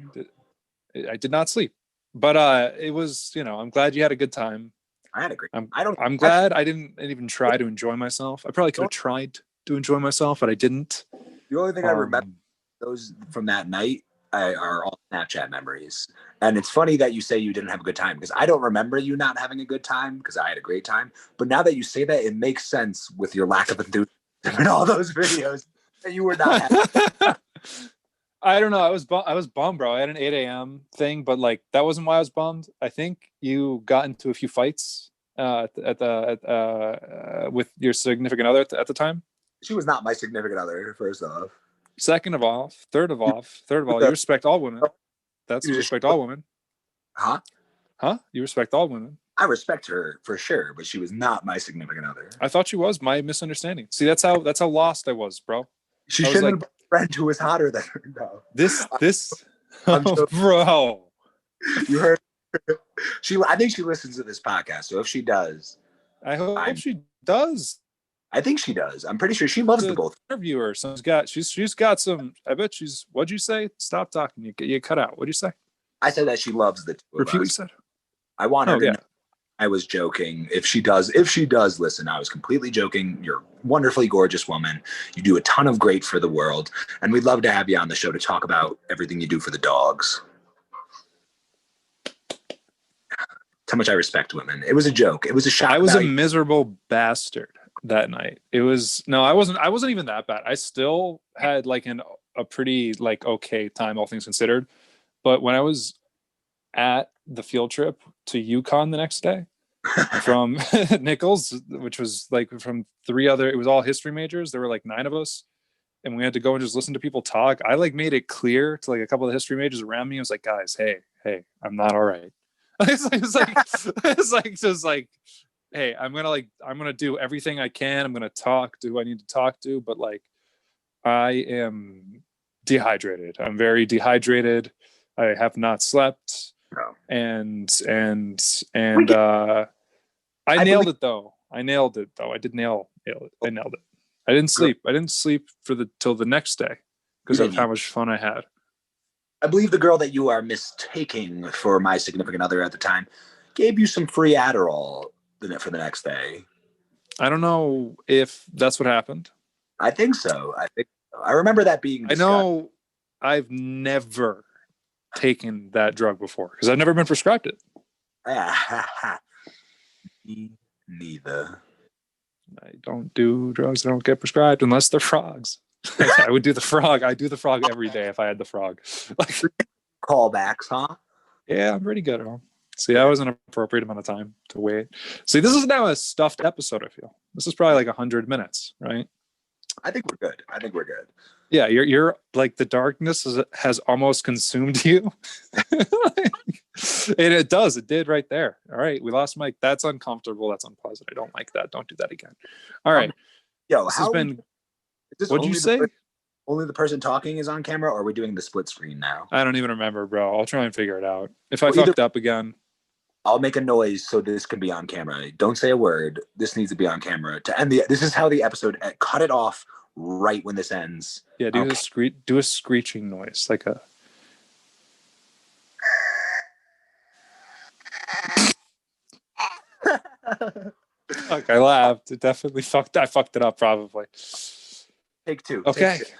I did not sleep. But it was, I'm glad you had a good time. I had a great time. I'm glad I didn't even try to enjoy myself. I probably could have tried to enjoy myself, but I didn't. The only thing I remember those from that night are all Snapchat memories. And it's funny that you say you didn't have a good time because I don't remember you not having a good time because I had a great time. But now that you say that, it makes sense with your lack of enthusiasm in all those videos that you were not having. I don't know. I was bummed, bro. I had an 8 a.m. thing, but like that wasn't why I was bummed. I think you got into a few fights with your significant other at the time. She was not my significant other, first off. Second of all, third of all, you respect all women. That's you respect all women. Huh? You respect all women. I respect her for sure, but she was not my significant other. I thought she was. My misunderstanding. See, that's how lost I was, bro. She shouldn't have been a friend who was hotter than her. No. This bro. You heard I think she listens to this podcast, so if she does, I hope she does. I think she does. I'm pretty sure she loves the both. Interviewer, she's got some. I bet she's. What'd you say? Stop talking. You cut out. What'd you say? I said that she loves the two of Repeat us. what you said. I want her to know I was joking. If she does listen, I was completely joking. You're a wonderfully gorgeous woman. You do a ton of great for the world, and we'd love to have you on the show to talk about everything you do for the dogs. How much I respect women. It was a joke. It was a shock. I was a miserable bastard that night. It was I wasn't even that bad. I still had like a pretty like okay time, all things considered. But when I was at the field trip to Yukon the next day from Nichols, which was like from it was all history majors. There were like 9 of us, and we had to go and just listen to people talk. I like made it clear to like a couple of history majors around me. I was like, guys, hey, I'm not all right. It's like, hey, I'm gonna do everything I can. I'm gonna talk to who I need to talk to, but like, I am dehydrated. I'm very dehydrated. I have not slept, and I nailed it though. I did nail it. I nailed it. I didn't sleep. I didn't sleep till the next day because of how much fun I had. I believe the girl that you are mistaking for my significant other at the time gave you some free Adderall for the next day. I don't know if that's what happened. I think so. I remember that being discussed. I know I've never taken that drug before because I've never been prescribed it. Me neither. I don't do drugs that don't get prescribed unless they're frogs. I would do the frog. I do the frog every day if I had the frog. Like callbacks, huh? Yeah, I'm pretty good at them. See, that was an appropriate amount of time to wait. See, this is now a stuffed episode, I feel. This is probably like 100 minutes, right? I think we're good. Yeah, you're like the darkness has almost consumed you. And it did right there. All right, we lost Mike. That's uncomfortable. That's unpleasant. I don't like that. Don't do that again. All right. What'd you say? Only the person talking is on camera, or are we doing the split screen now? I don't even remember, bro. I'll try and figure it out. If I fucked up again. I'll make a noise so this can be on camera. Don't say a word. This needs to be on camera to end this is how the episode cut it off right when this ends. Yeah, do a screeching noise, like a. Fuck, I laughed. It definitely I fucked it up probably. Take two. Okay. Take two.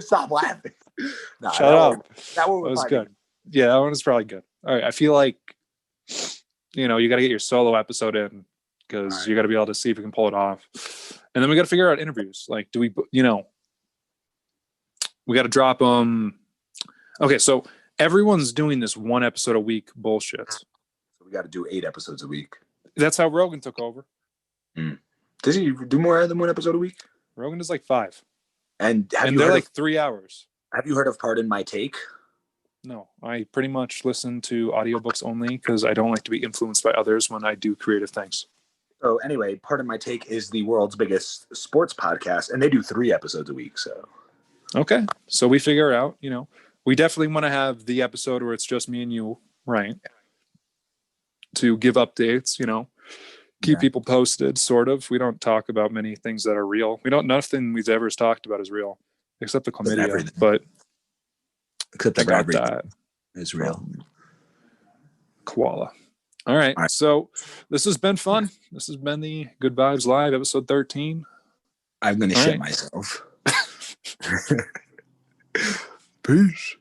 Stop laughing. No, shut up. That one was good. Yeah, that one was probably good. All right. I feel like, you got to get your solo episode in because you got to be able to see if you can pull it off. And then we got to figure out interviews. Like, do we, we got to drop them. Okay. So everyone's doing this one episode a week bullshit. So we got to do 8 episodes a week. That's how Rogan took over. Does he do more than one episode a week? Rogan does like 5. And they're like 3 hours. Have you heard of Pardon My Take? No, I pretty much listen to audiobooks only because I don't like to be influenced by others when I do creative things. So anyway, Pardon My Take is the world's biggest sports podcast, and they do 3 episodes a week. So okay, so we figure out, we definitely want to have the episode where it's just me and you, right? To give updates, keep people posted, sort of. We don't talk about many things that are real. Nothing we've ever talked about is real, except the chlamydia. But except that is real. Koala. All right. So this has been fun. This has been the Good Vibes Live, episode 13. I'm going to shit myself. Peace.